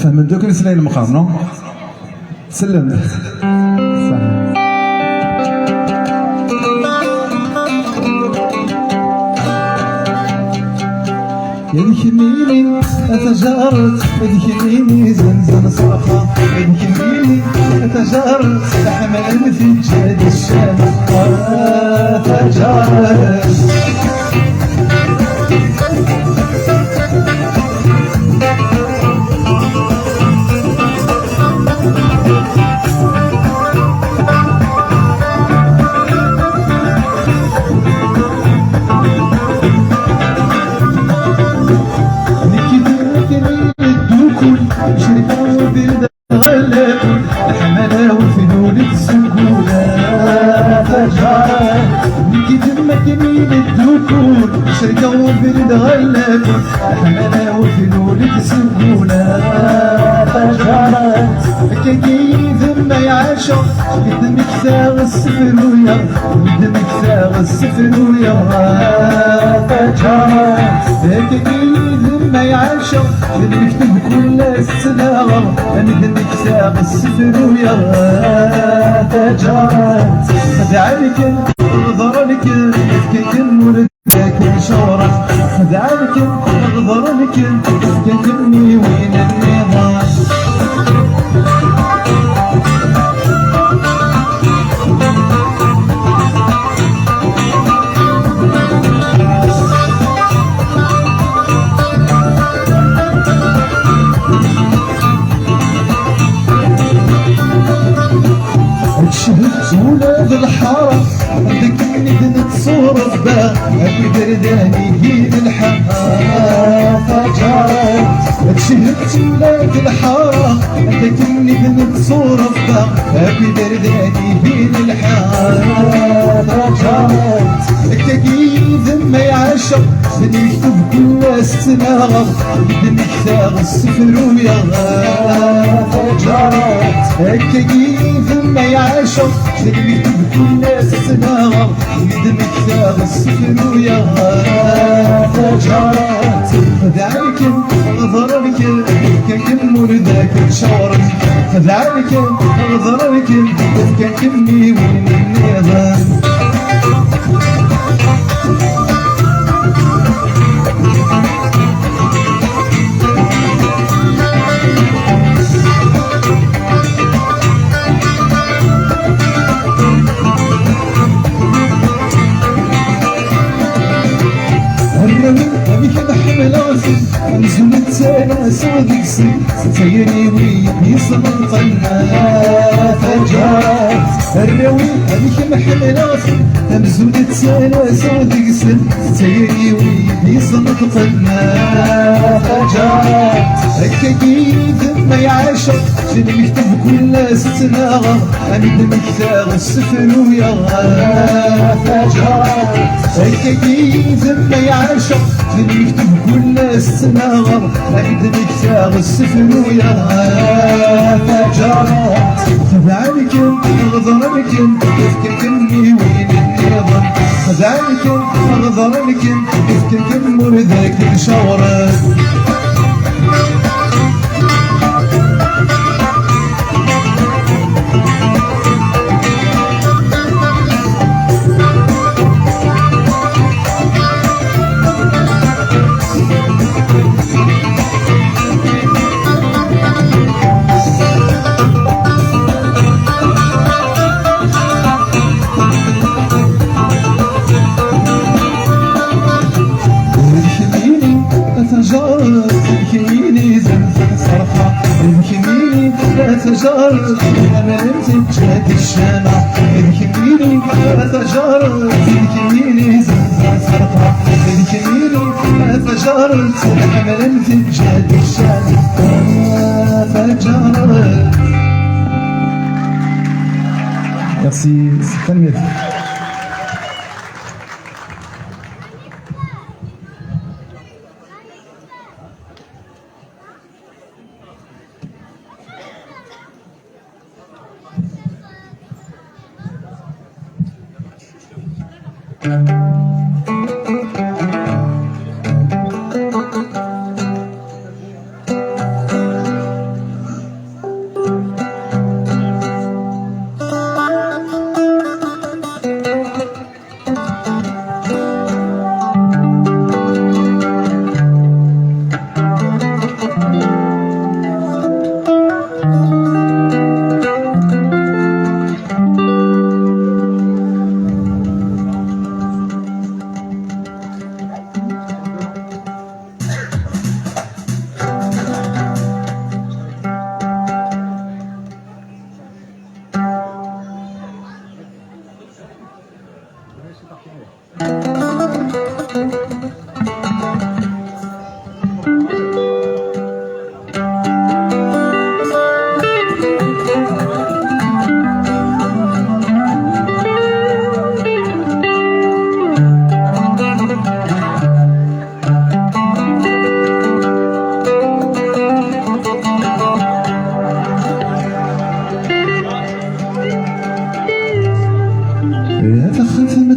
فهم دوك السلايل المقام نو سلم صح يدخليني أتجارت يدخليني زنزن صرخة يدخليني أتجارت حمل في جاد الشام أتجارت شركة وبرد غلب حملة وفلول تسقونا فجرت كيف ما يعشق قدمك ساغ السفر ويا قدمك ساغ السفر ويا فجرت كيف ما يعشق نكتب كل السلاغ قدمك ساغ السفر ويا فجرت فدعلك نظر لك كيف ولد لكن شورك خدعلك نظر لك كتبني وين النظام شهدت ولاد الحارة عندك ندن تصورف با أبي برداني هي الحارة فجرت شهدت ولاد الحارة عندك ندن تصورف با أبي برداني هي الحارة فجرت كيف ما يعشق بنكتب كل السناغ بنكتاب السفر ويا فجرت كيف ما يعشق بنكتب كل السناغ بنكتاب السفر ويا فجرت فذلك غضرك كم ذاك شورك فذلك غضرك كمي وين النظام سودك سن سيري ويصل القلنا فجرت الراوي هذيك محملات همزولة سنة سودك سن سيري ويصل القلنا فجرت هكا كيف ما يعاشق جن مكتب كل ستناغ أمد مكتاغ السفر ويغا فجرت هكا كيف ما يعاشق جن مكتب كل ستناغ أمد مكتاغ السفر ويغا فجرت خذعنكم غضرنكم يفكركمني وين النظام خذعنكم غضرنكم يفكركم وذاك شورت تجارت أمانت جاد الشامة الكميني تجارت الكميني زنزان صرفة الكميني تجارت أمانت جاد الشامة تجارت. Merci, c'est pas mieux.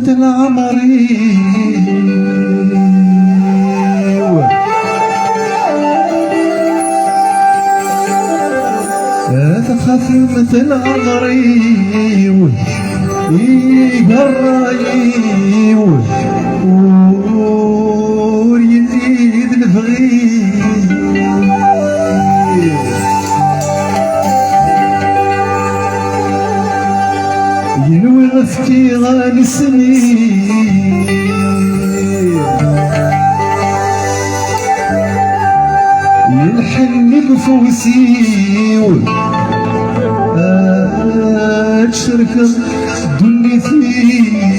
العمري لا تخاف مثل عمري قراي ويزيد نفغي ينوي غفتي غالي سنين يلحني بفوسي تشرك دني فيه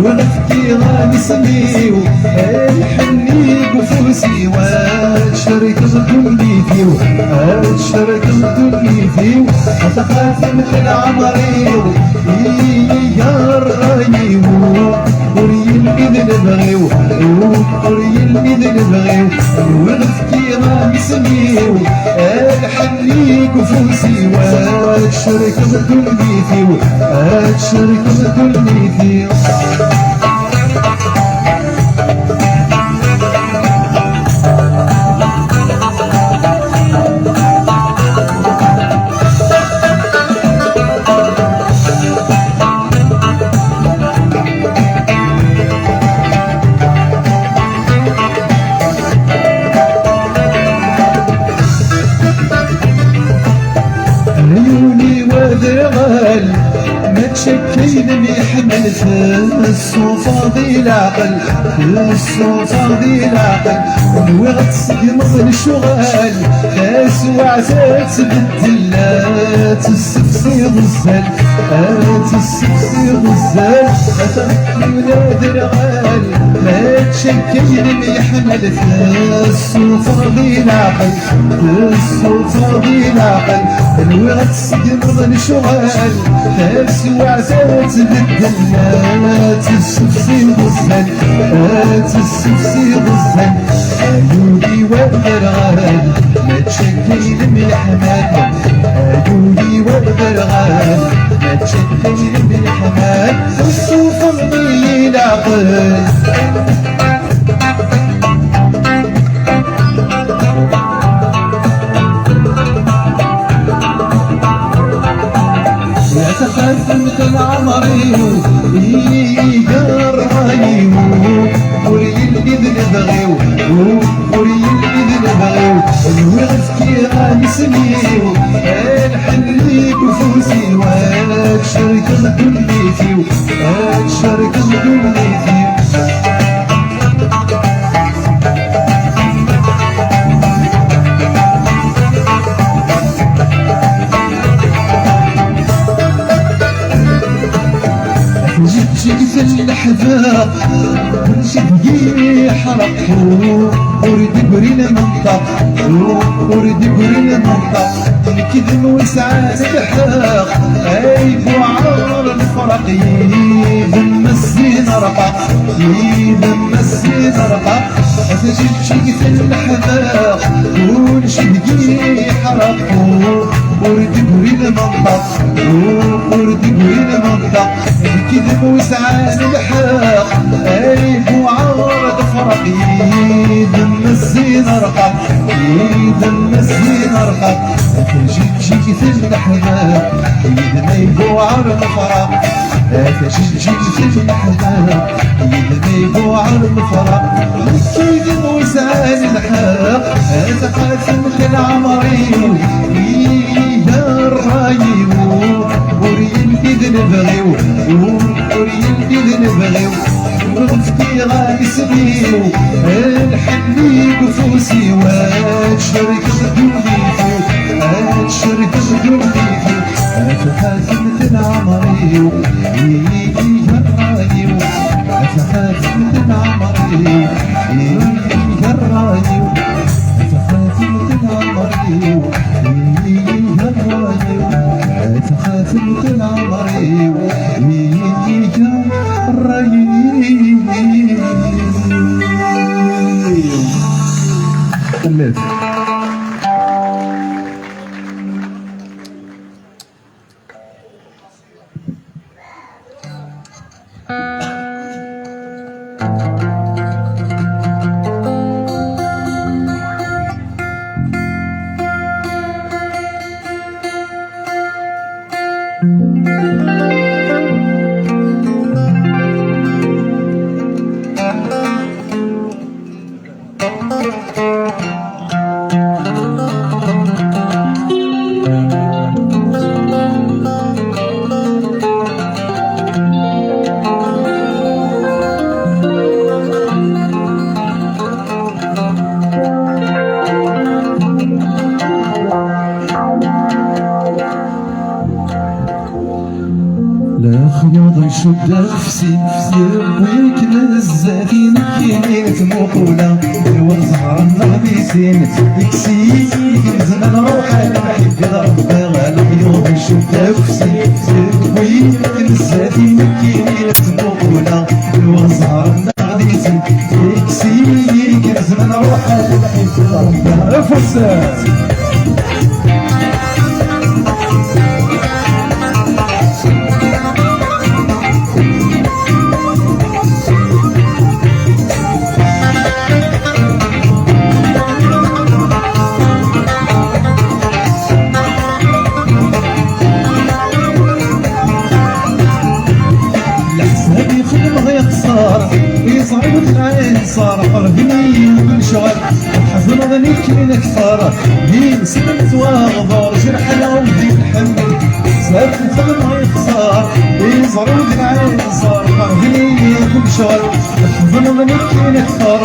ونفكي غالي سميو الحني بفوسي واتشارك الدني فيو اتشارك الدني فيو اتخاف مثل عمريو يا رايو وريل إذن بغيو وريل إذن بغيو ونفكي غالي سميو الحني بفوسي واتشارك الدني فيو اتشارك الدني فيو عيوني وذرغال ما تشكين يحمل الصوفة ذي العقل الصوفة ذي العقل نوغت سقمض الشغال خاس وعزات بالدلات السفسي غزال السفسي غزال ولاد رغال ما تشكين يحمل الصوفة ذي العقل الصوفة ذي العقل نوغت سقمض الشغال خاس وعزات بالدلات السفسي غزال السفسي غزال عيوني والغرغال ما تشكين من الحمال عيوني والغرغال ما تشكين من الحمال الصوفة ضي العقل خاتمة العمري يقرأيو وري اللي نبغيو وري اللي نبغيو الوقت كي غنسميو الحني بفوزي واتشارك مدنيتيو اتشارك مدنيتيو جيت الحذاء ونشد حرقو ورد برينا منطق ورد برينا منطق الكذب وسعى الحق عيب وعار الفرق يذم الزين رقع يذم الزين رقع جيت الحذاء ونشد حرقو ورد برينا منطق ورد برينا منطق الكذب وسعى الحق عيب وعار الفرق يذم الزين رقع يذم الزين رقع جيت الحذاء يذم يبوعر الفرق جيت الحذاء يذم يبوعر الفرق الكذب وسعى الحق خاتمة العمري يا الرايو وري الإذن بغيو وري الإذن بغيو وفتي غادي سبيو الحني بفوسي واتشارك بدونيتو اتشارك بدونيتو خاتمة العمري يا الرايو خاتمة العمري يا الرايو خاتمة العمري يا الرايو خاتمة العمري يا الرايو كملت لا خيوط يشد نفسي يبويك نزاتي نكيني تموقولا والزهر النغبيسين يكسي زمان روحي نحب ربي لا خيوط يشد نفسي يبويك نزاتي نكيني تموقولا والزهر النغبيسين يكسي زمان روحي نحب ربي فساد يصعب العين صار قربني من شغل الحزن ظنيك من كثار مين سلمت واغبر جرح لو بدي الحمل يخدم ويخسر يزرو العنصر قربي كل شهر تحضن ظنك نكثر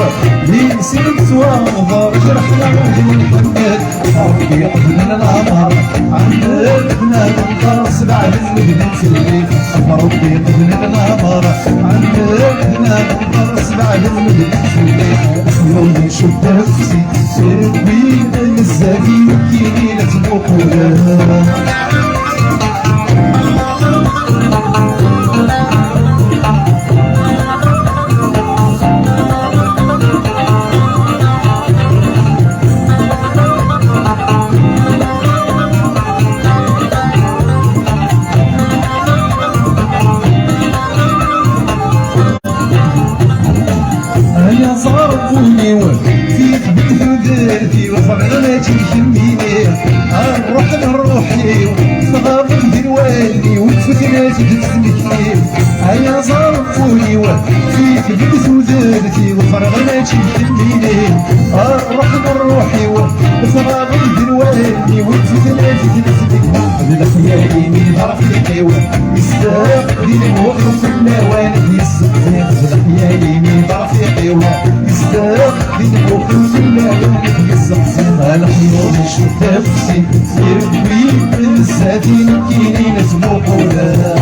لي سيد توانظر جرحنا محمد ربي يقبلنا العمر عندك ننظر سبع المدن سلي ربي يقبلنا العمر عندك ننظر سبع المدن سلي يوم شد نفسي سيربي الزاكي كيني لتبوقولا فيك بتهدرتي وفرغلاتي يهميني الروح لروحي صغار ندير والي وتفتناتي تتسلكني هيا صرفوني فيك بتهدرتي وفرغلاتي يهميني الروح لروحي صغار ندير والي وتفتناتي تتسلكني الخيالي من طرف الحيوة يستاق دين الوقت اللاوان يستاق الخيالي من طرف الحيوة يستاق دين الوقت اللاوان يستاق الحيوة شفت نفسي يربي الساتين كيني نسبوقولا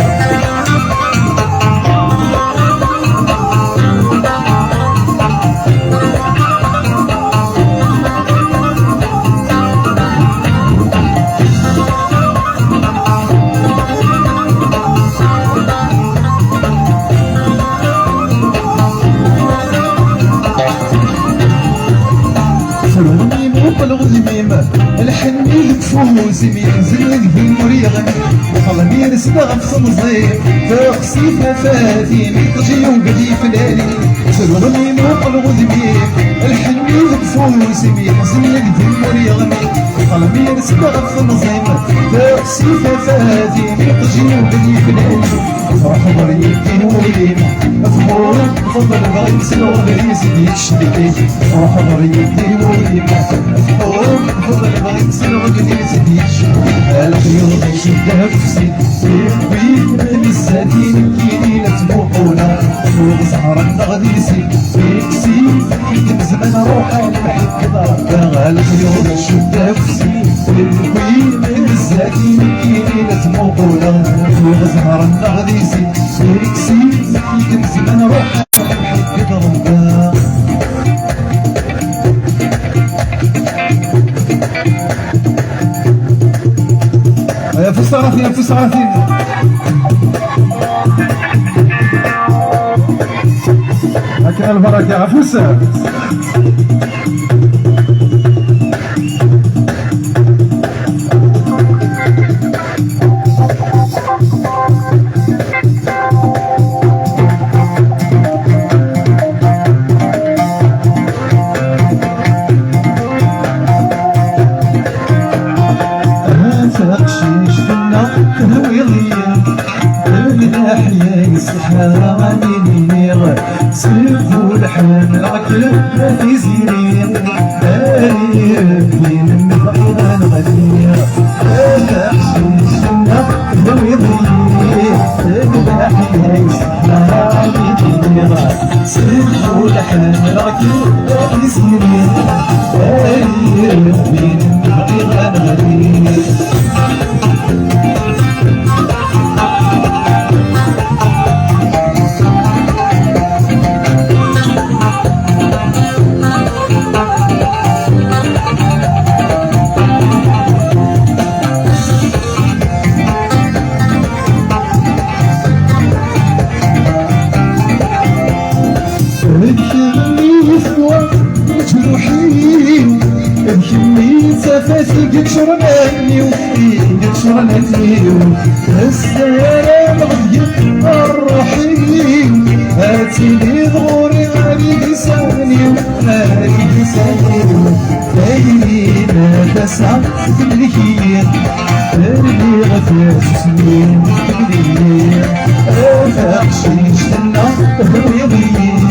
الحني لكفوسي ينزل في المريغ وخلني نسبغ في صمزير فاقسي فاتي متجي وقدي فلالي سرغني موق الغذبي الحني لكفوسي ينزل في المريغ وخلني نسبغ في صمزير فاقسي فاتي متجي وقدي فلالي فرح ضريبتي وليم مفهور فضل غير سلو غير سيدي تشدي فرح ضريبتي وليم مفهور فضل غير سلو غير سيدي الخيوط يشد نفسي يربي الساتين كيني نتبوقونا فوق سهر النغديسي فيكسي من زمان روحي المحب ضربها الخيوط يشد نفسي يربي الساتين كيني نتبوقونا فوق سهر النغديسي فيكسي من زمان روحي المحب ضربها يا فسرتي يا فسرتي هكا البركة عفوسة سيفو الحن العكل في زينين داري بين النبعيدان غدير هذا حشيش النقل ويضيع الباحي يسحنا عبيدين سيفو الحن العكل في زينين داري بين النبعيدان غدير قد شرناني قد شرناني السلام غيب الرحيم هاتي لي ظهوري علي لساني علي لساني ليلي تسعى في الهيل اللي غفاش سنين تقدير أخشيش لنا هو يضير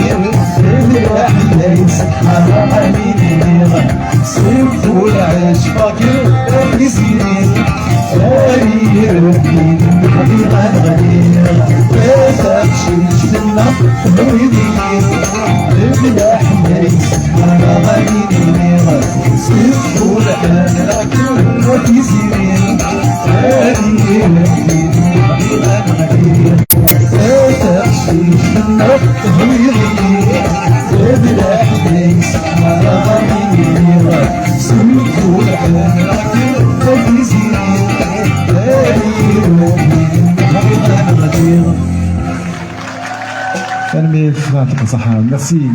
الأحلى يسحر علينا سيف والعيش فاكر يسير ربي غادي غنغني فاتك شي جنة ويدير بلا حنايس أنا غادي نمير سيفو الحال راكو وفي سيرين غادي ربي غادي غنغني فاتك شي جنة ويدير بلا حنايس أنا غادي نمير سيفو الحال راكو وفي سيرين تنمية يعطيك الصحة ميرسي.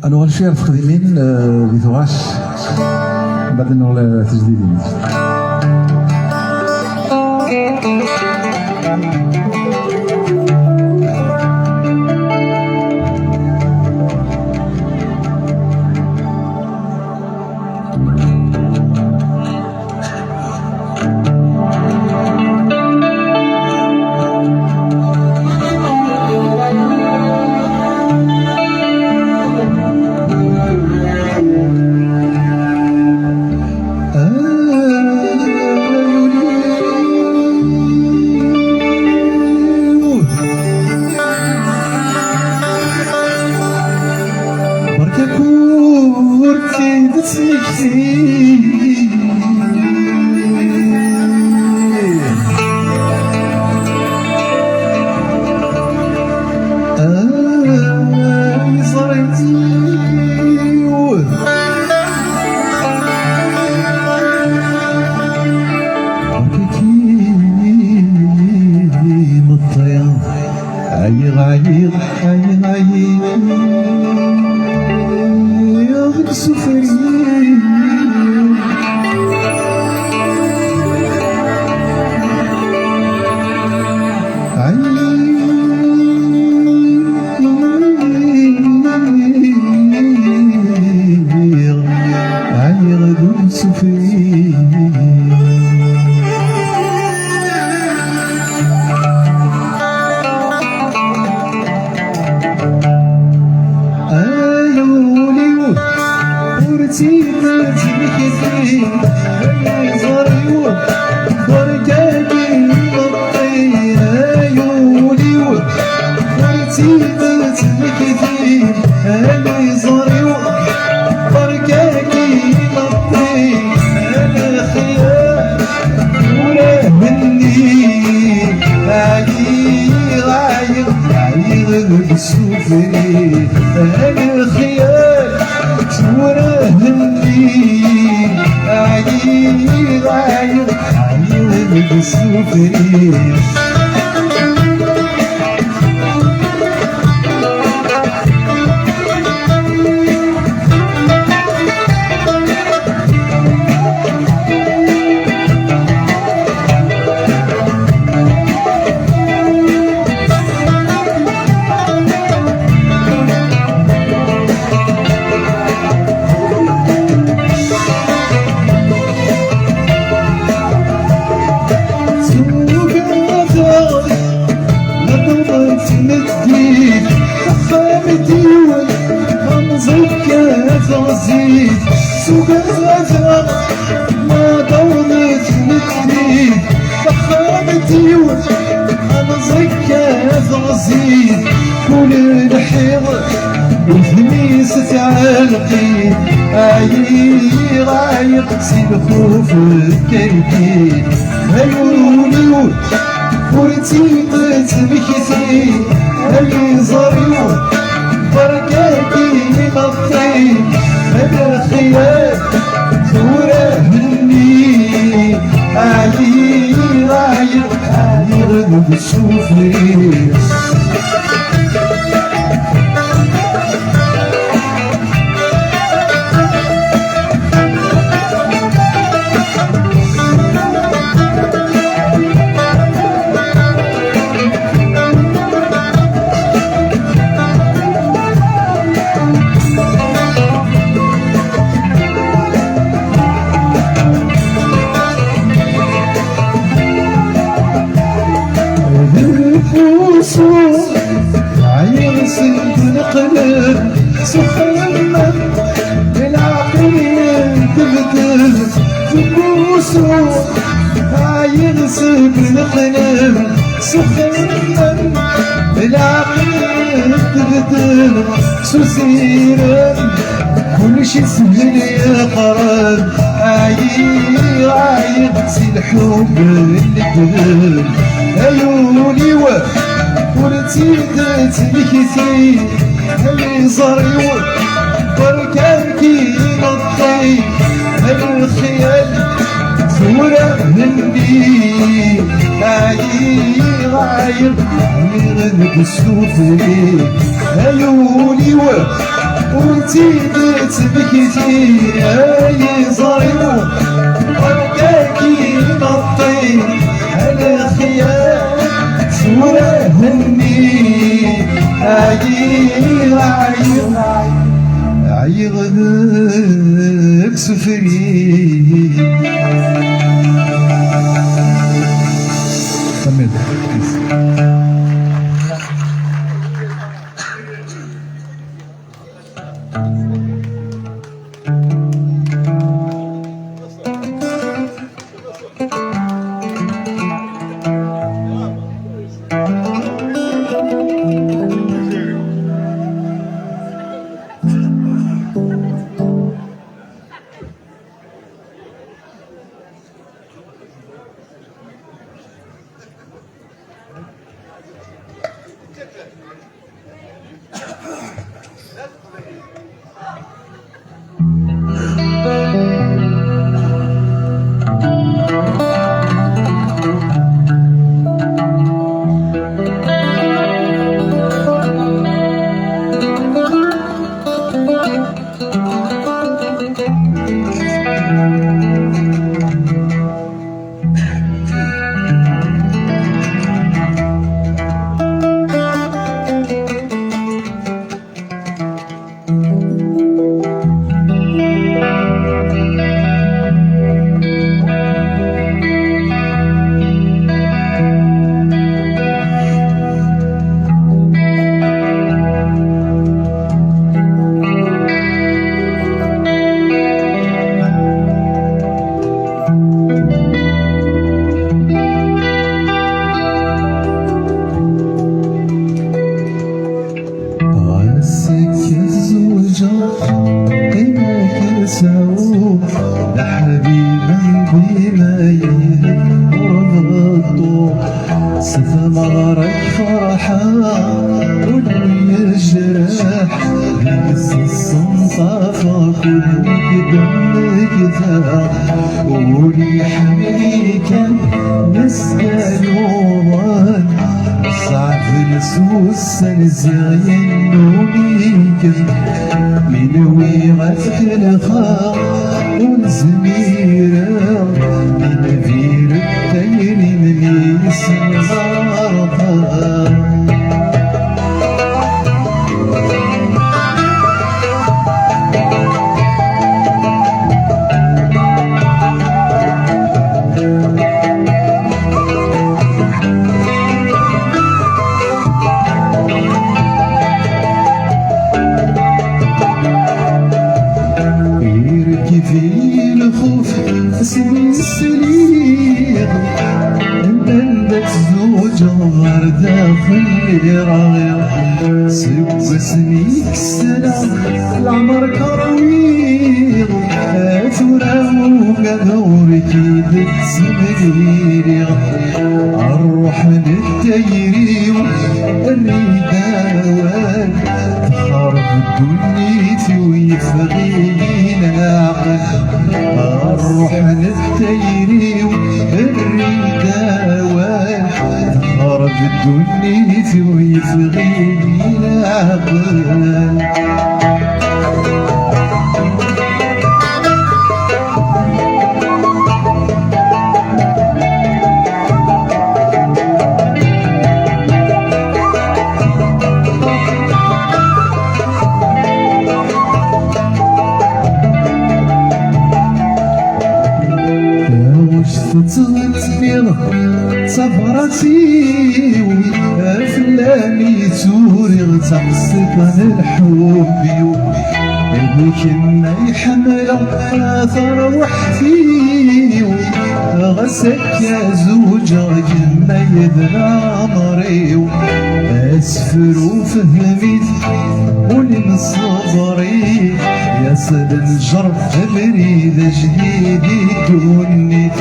Alors, الشعر تقديمين بثواش بعد انه تجديدين. الخوف الكركي هيولي ورتي قلت بكثير اللي زاريو بركاتي سند القلب سخمم العقل تبدل تبوسو يغسل القلب سخمم العقل تبدل سوسيرا كل شي سهل يا قرار عايق سي الحب اللي بدل عيوني ورتي تمكتي اللي زري بركان كي نطي الخيال صورة هندي عايق غير بسوفي عيوني ورتي تمكتي اللي زري بركان كي نطي الخيال صورة هندي عايق سفري كمل ولي حميك مسكن وضان صعب السوس الزين وليك من ويغتك الخاء والزميرة من فير التير من يسن غرقان في الخوف سلسليق بلدك زوج غير داخل راغي سوسنيك السلام العمر كرويق تراوك دورك تسميري الروح للتيري والرداوان تخرب الدنيا ويفغينا الروح للتيري والرداوان تخرب الدنيا ويفغينا صفرتي وأفلامي تورغت سقسطن الحب اللي كنا يحمل اثر وحدي غسك زوج ما يدرى مريو اسفر وفهميت ولن صبري يصل الجرح بريد جديد دونيت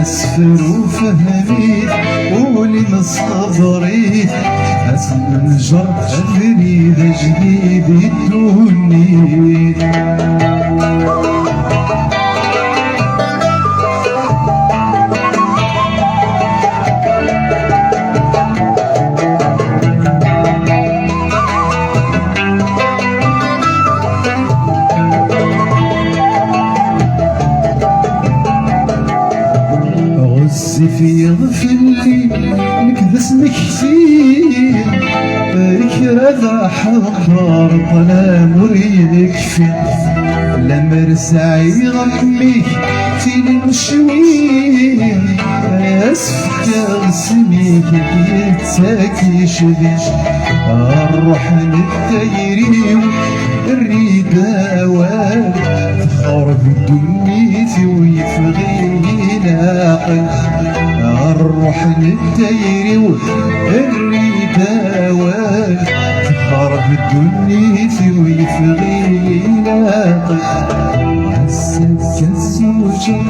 اسفر وفهميت ولن صبري يصل الجرح بريد جديد دونيت في ظفلي نكدس نكتي كرا حقار طلام وريدك في لمرسعي غميك تيلي مشوي اسفك غسميك يتساكي شديش الروح نتايري الريدة واد تخرب دنيتي ويفغي لاقي الروح نتايري الريدة واد تخرب دنيتي ويفغي لاقي السكة الزوجة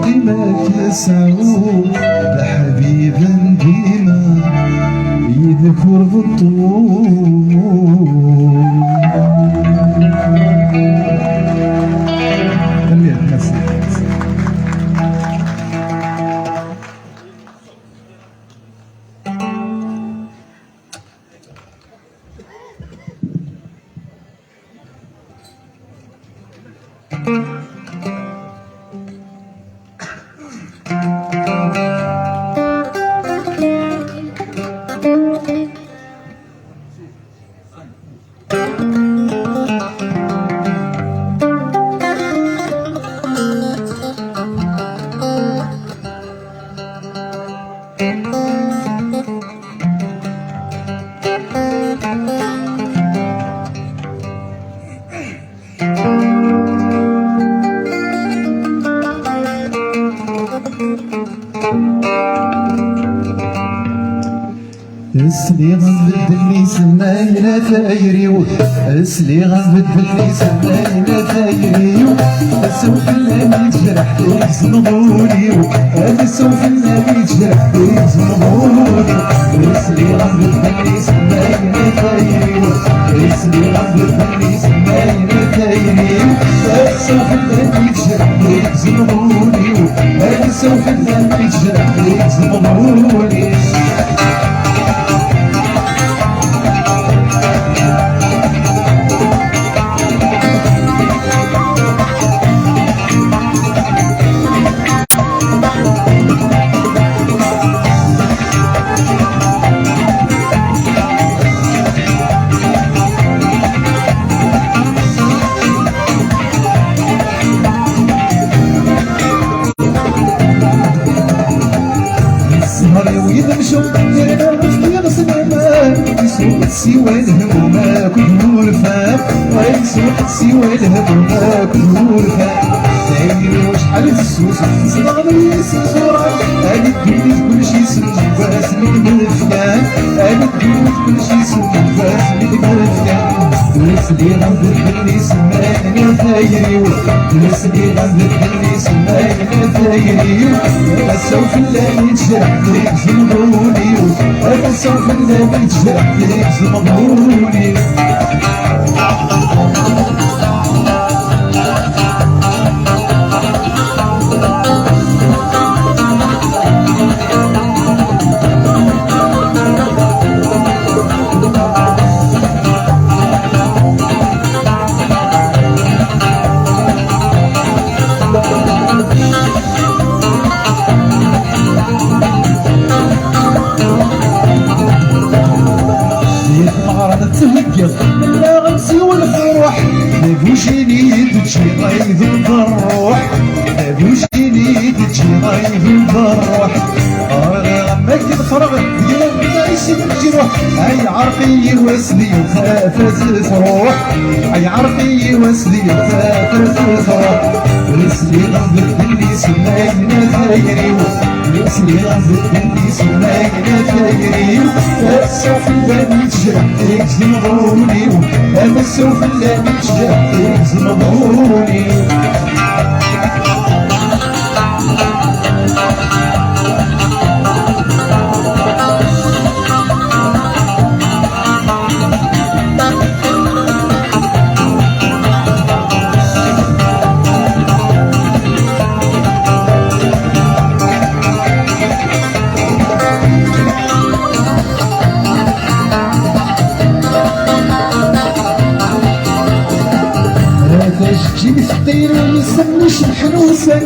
ديما تسعود لحبيبا ديما يذكر بالطول اسلي غنبدلني سماينا ثايريو اسلي غنبدلني سماينا ثايريو السوف اللي تجرح يزنغوليو هذا السوف اللي تجرح يزنغوليو اسلي غنبدلني سماينا ثايريو اسلي غنبدلني سماينا ثايريو هذا السوف اللي تجرح يزنغوليو هذا السوف اللي تجرح يزنغوليو سوى الهموم كل فاق سوى الهموم كل فاق داير وشحال السوس صدغني السزورة هادي الدنيا كل شي سنواس من الفلان هادي الدنيا كل شي سنواس من الفلان الناس اللي غنبدلني سماينا ثايريو الناس اللي غنبدلني سماينا ثايريو السوف اللي يتجرح يزنغوليو هذا السوف اللي يتجرح يزنغوليو لا غنسي والفرح نبوشيني تجي غايب الروح نبوشيني تجي غايب الروح ما كنفرغ يا الجروح اي عرقي وسلي وخافت تروح اي عرقي وسلي وخافت تروح ولسلي غضبت اللي سمينا ثايري ولسلي غضبت اللي سمينا ثايري فالسوف اللي تجرح تجمعوني فالسوف اللي تجرح تجمعوني جيني في الطير ومسميش الحنوسة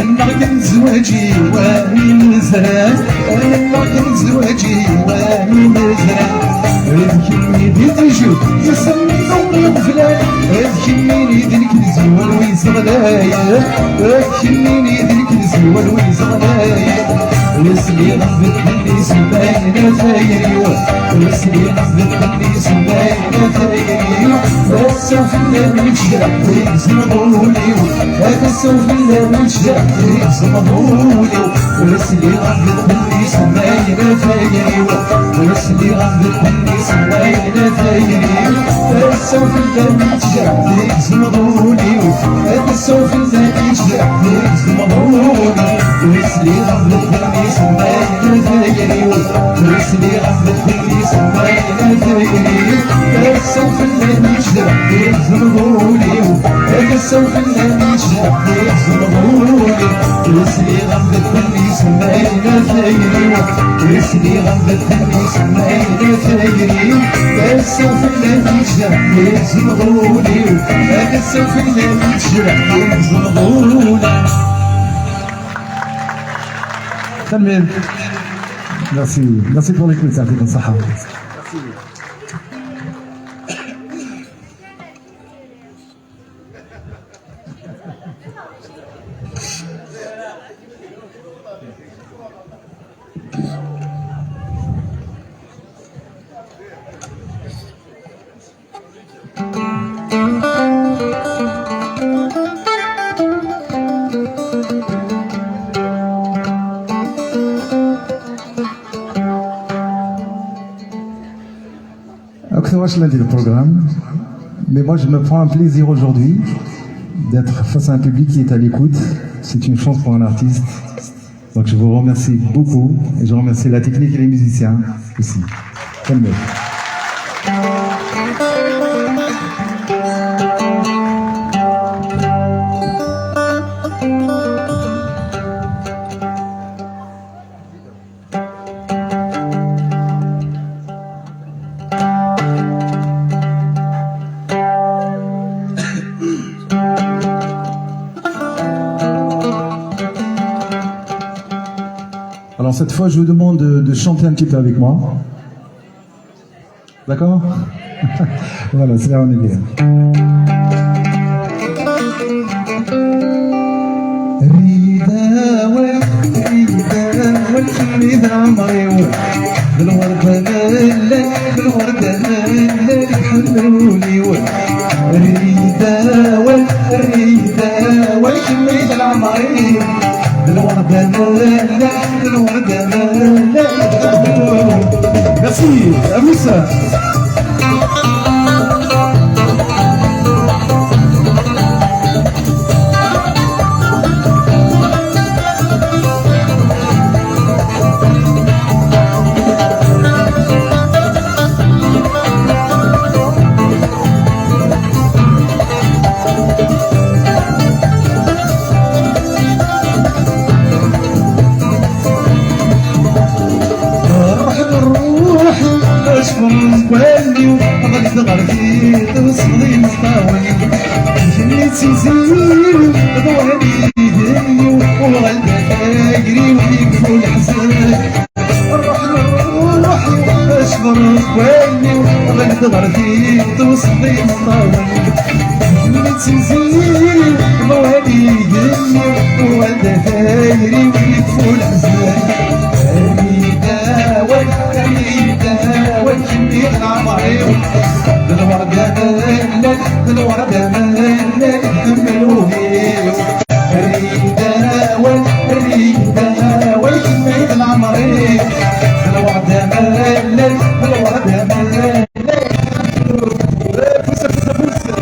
النغد زواجي واني مزران النغد زواجي واني مزران اذكرني بيتجو يسموني غفلان اذكرني ذيك الزوال ويزغلايا اذكرني ذيك الزوال ويزغلايا ولسلي غضبت اللي سماينا ثايري ولسلي غضبت اللي سماينا ثايري فالسوف اللي متجرح يزمضوني هذا السوف اللي متجرح يزمضوني ولسلي غضبت اللي سماينا ثايري ولسلي غضبت اللي سماينا ثايري فالسوف اللي متجرح يزمضوني هذا السوف اللي متجرح يزمضوني ولسلي غضبت اللي سماينا ثايري ولسلي غضبت اللي سماينا ثايري فالسوف اللي متجرح يزمضوني هذا السوف اللي متجرح يزمضوني ولسلي غضبت اللي سماينا ثايري ولسلي غضبت اللي سماينا ثايري فالسوف اللي متجرح يزمضوني هذا السوف اللي متجرح يزمضوني. Calmez. Merci. Merci pour l'écoute, ça fait dans Sahara. Je l'ai dit le programme, mais moi je me prends un plaisir aujourd'hui d'être face à un public qui est à l'écoute. C'est une chance pour un artiste. Donc je vous remercie beaucoup et je remercie la technique et les musiciens aussi. Calmez. Alors cette fois, je vous demande de chanter un petit peu avec moi. D'accord? Voilà, c'est là on est bien. Merci, à vous ça. الريدة والجني العمري الوردة مالك الوردة مالك حملوني الريدة والجني العمري الوردة مالك الوردة مالك فوسة فوسة فوسة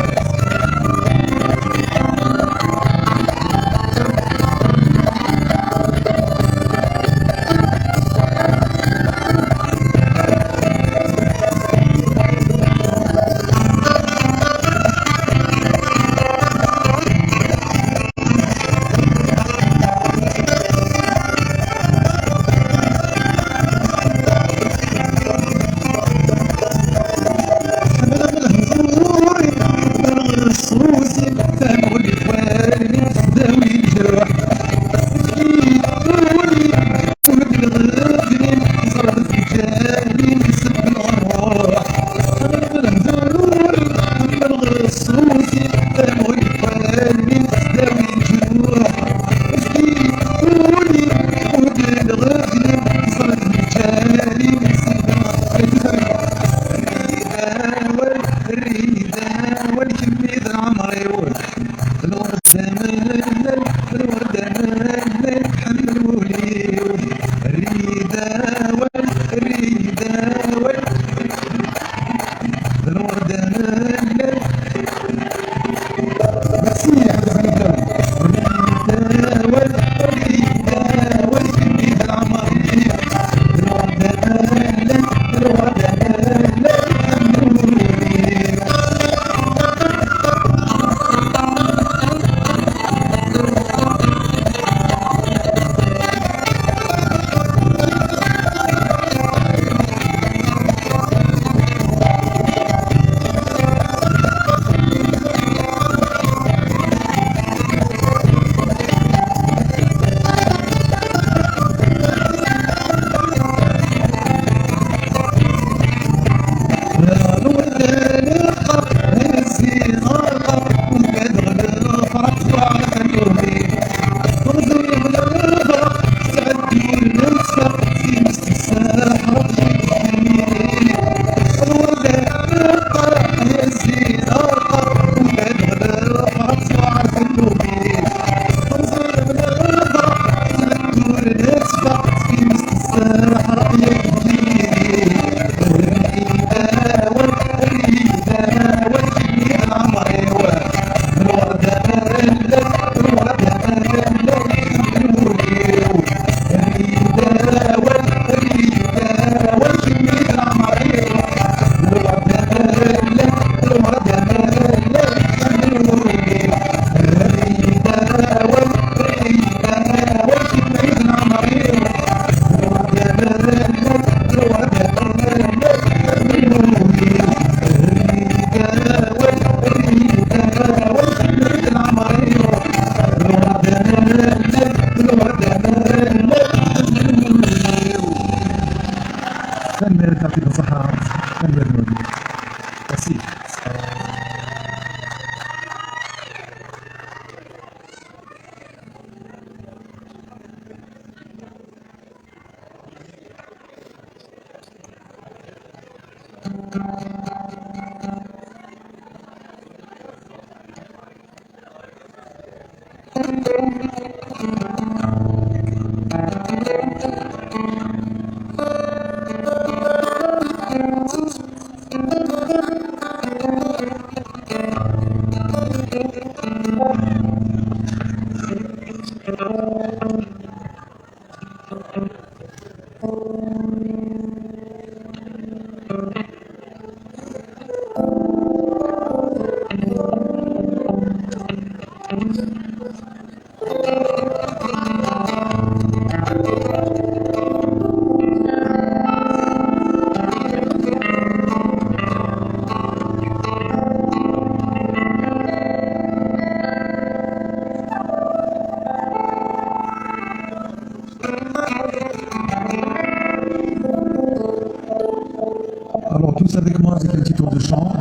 Alors tous avec moi avec un petit tour de chant,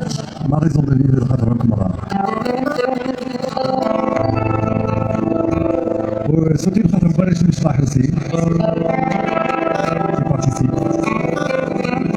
ma raison de vivre de Khadra Kamara. وصوتي بخاطر بلاش نشرح aussi qui participe.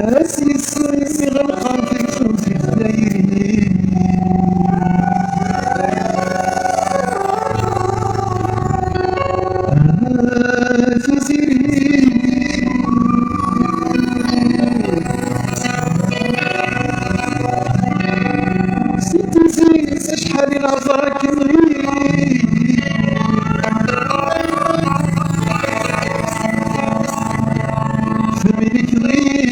سيسي غلقان في صوتي الدايري سيتي شحال نظرك نغيب فمنك غيب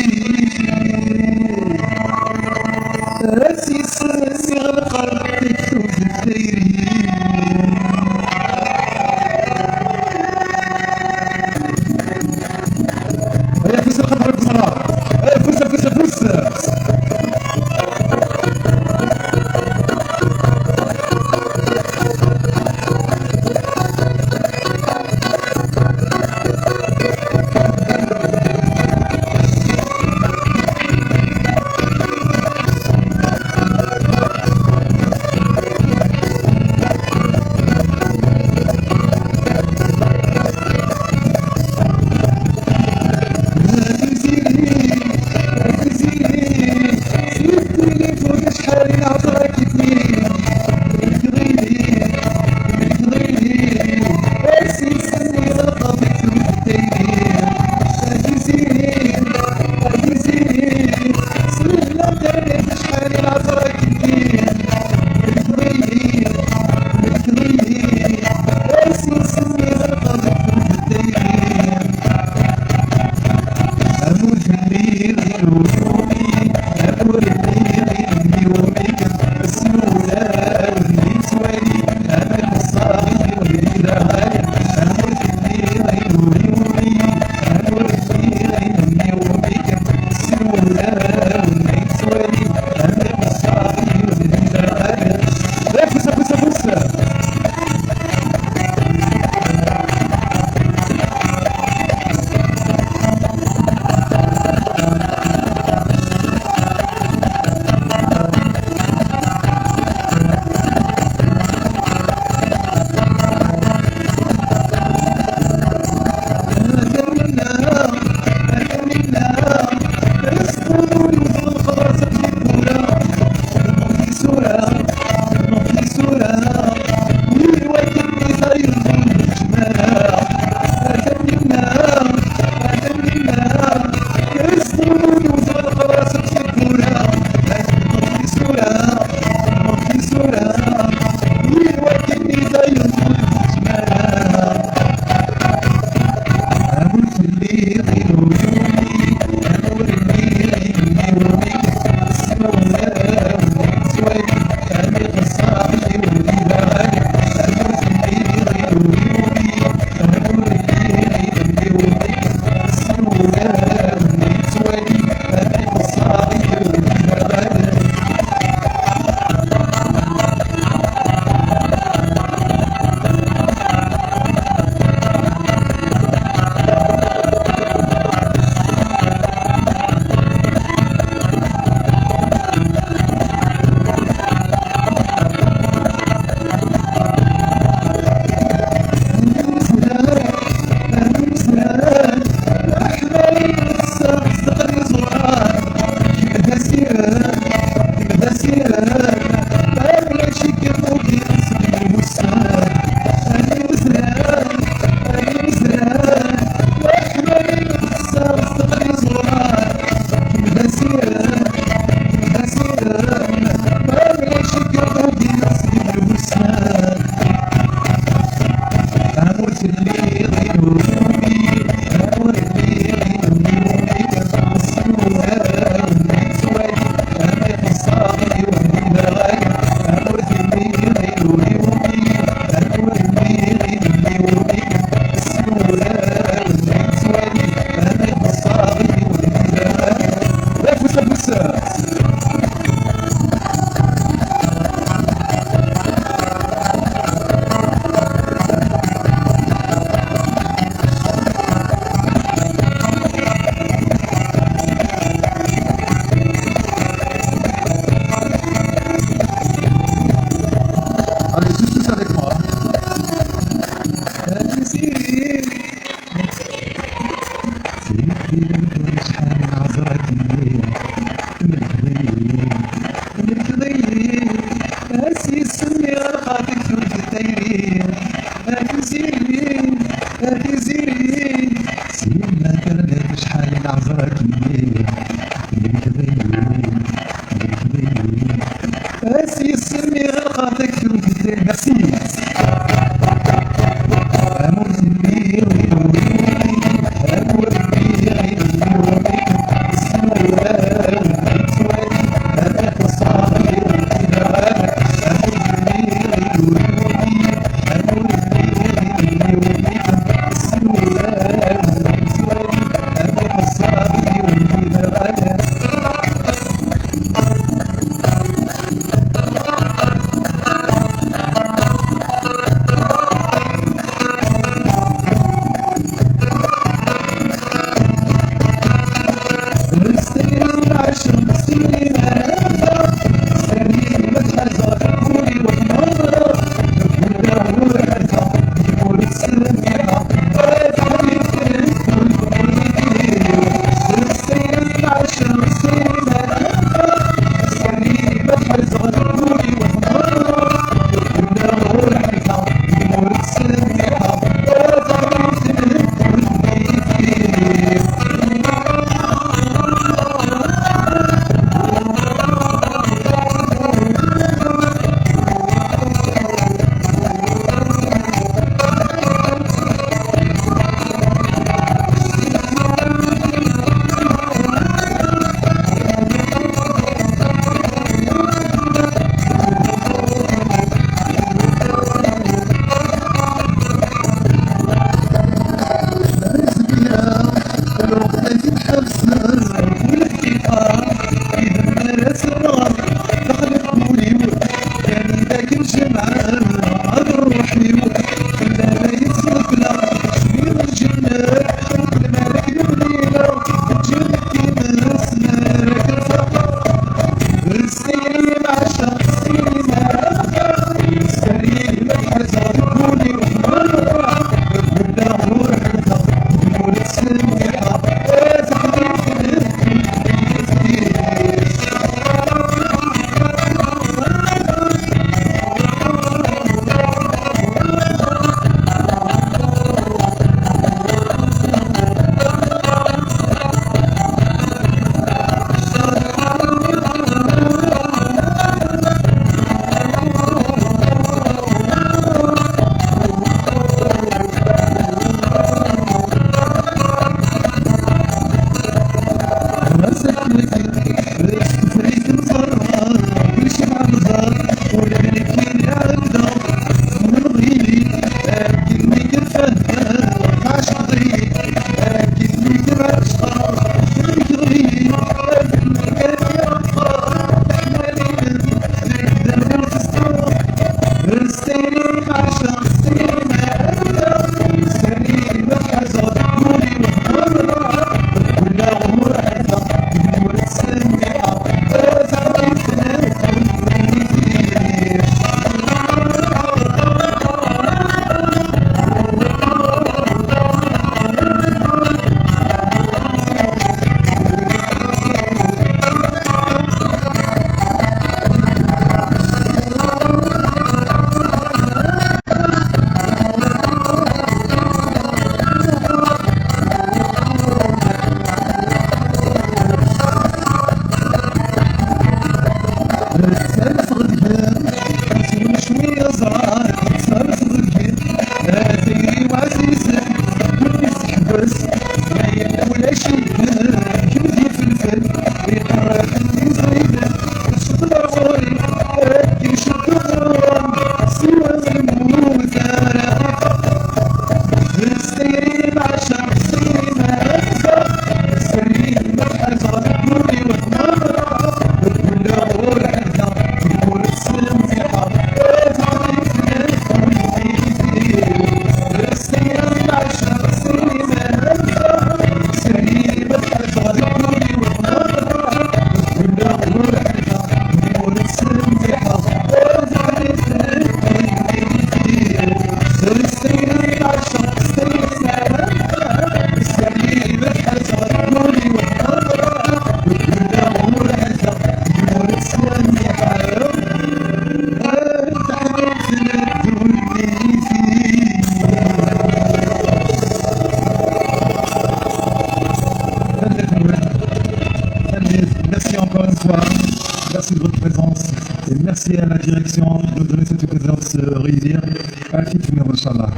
Merci de votre présence et merci à la direction de nous donner cette occasion de se réunir.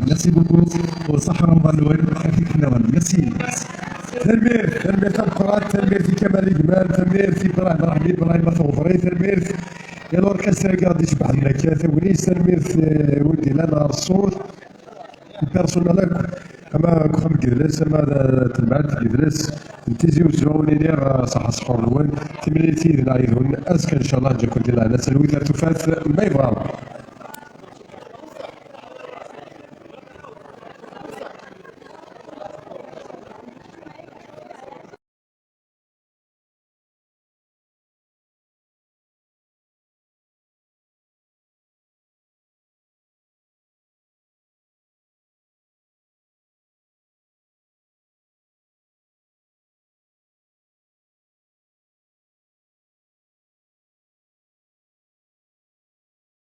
Merci beaucoup. Merci. تنمير القرات تنمير في كمال جمال تنمير في ابراهيم رحمي ابراهيم ثوفري تنمير يا الاوركسترا قاعد يشبح لنا كاثه ونيس تنمير ودي لنا الصوت البيرسونال اما كخم كدرس اما تلمعت كدرس نتيزي وزروني صح صحور الوان تمنيتي ذنا ايضا اسكن ان شاء الله جاكم ديال على سلوي تفات ما يبغى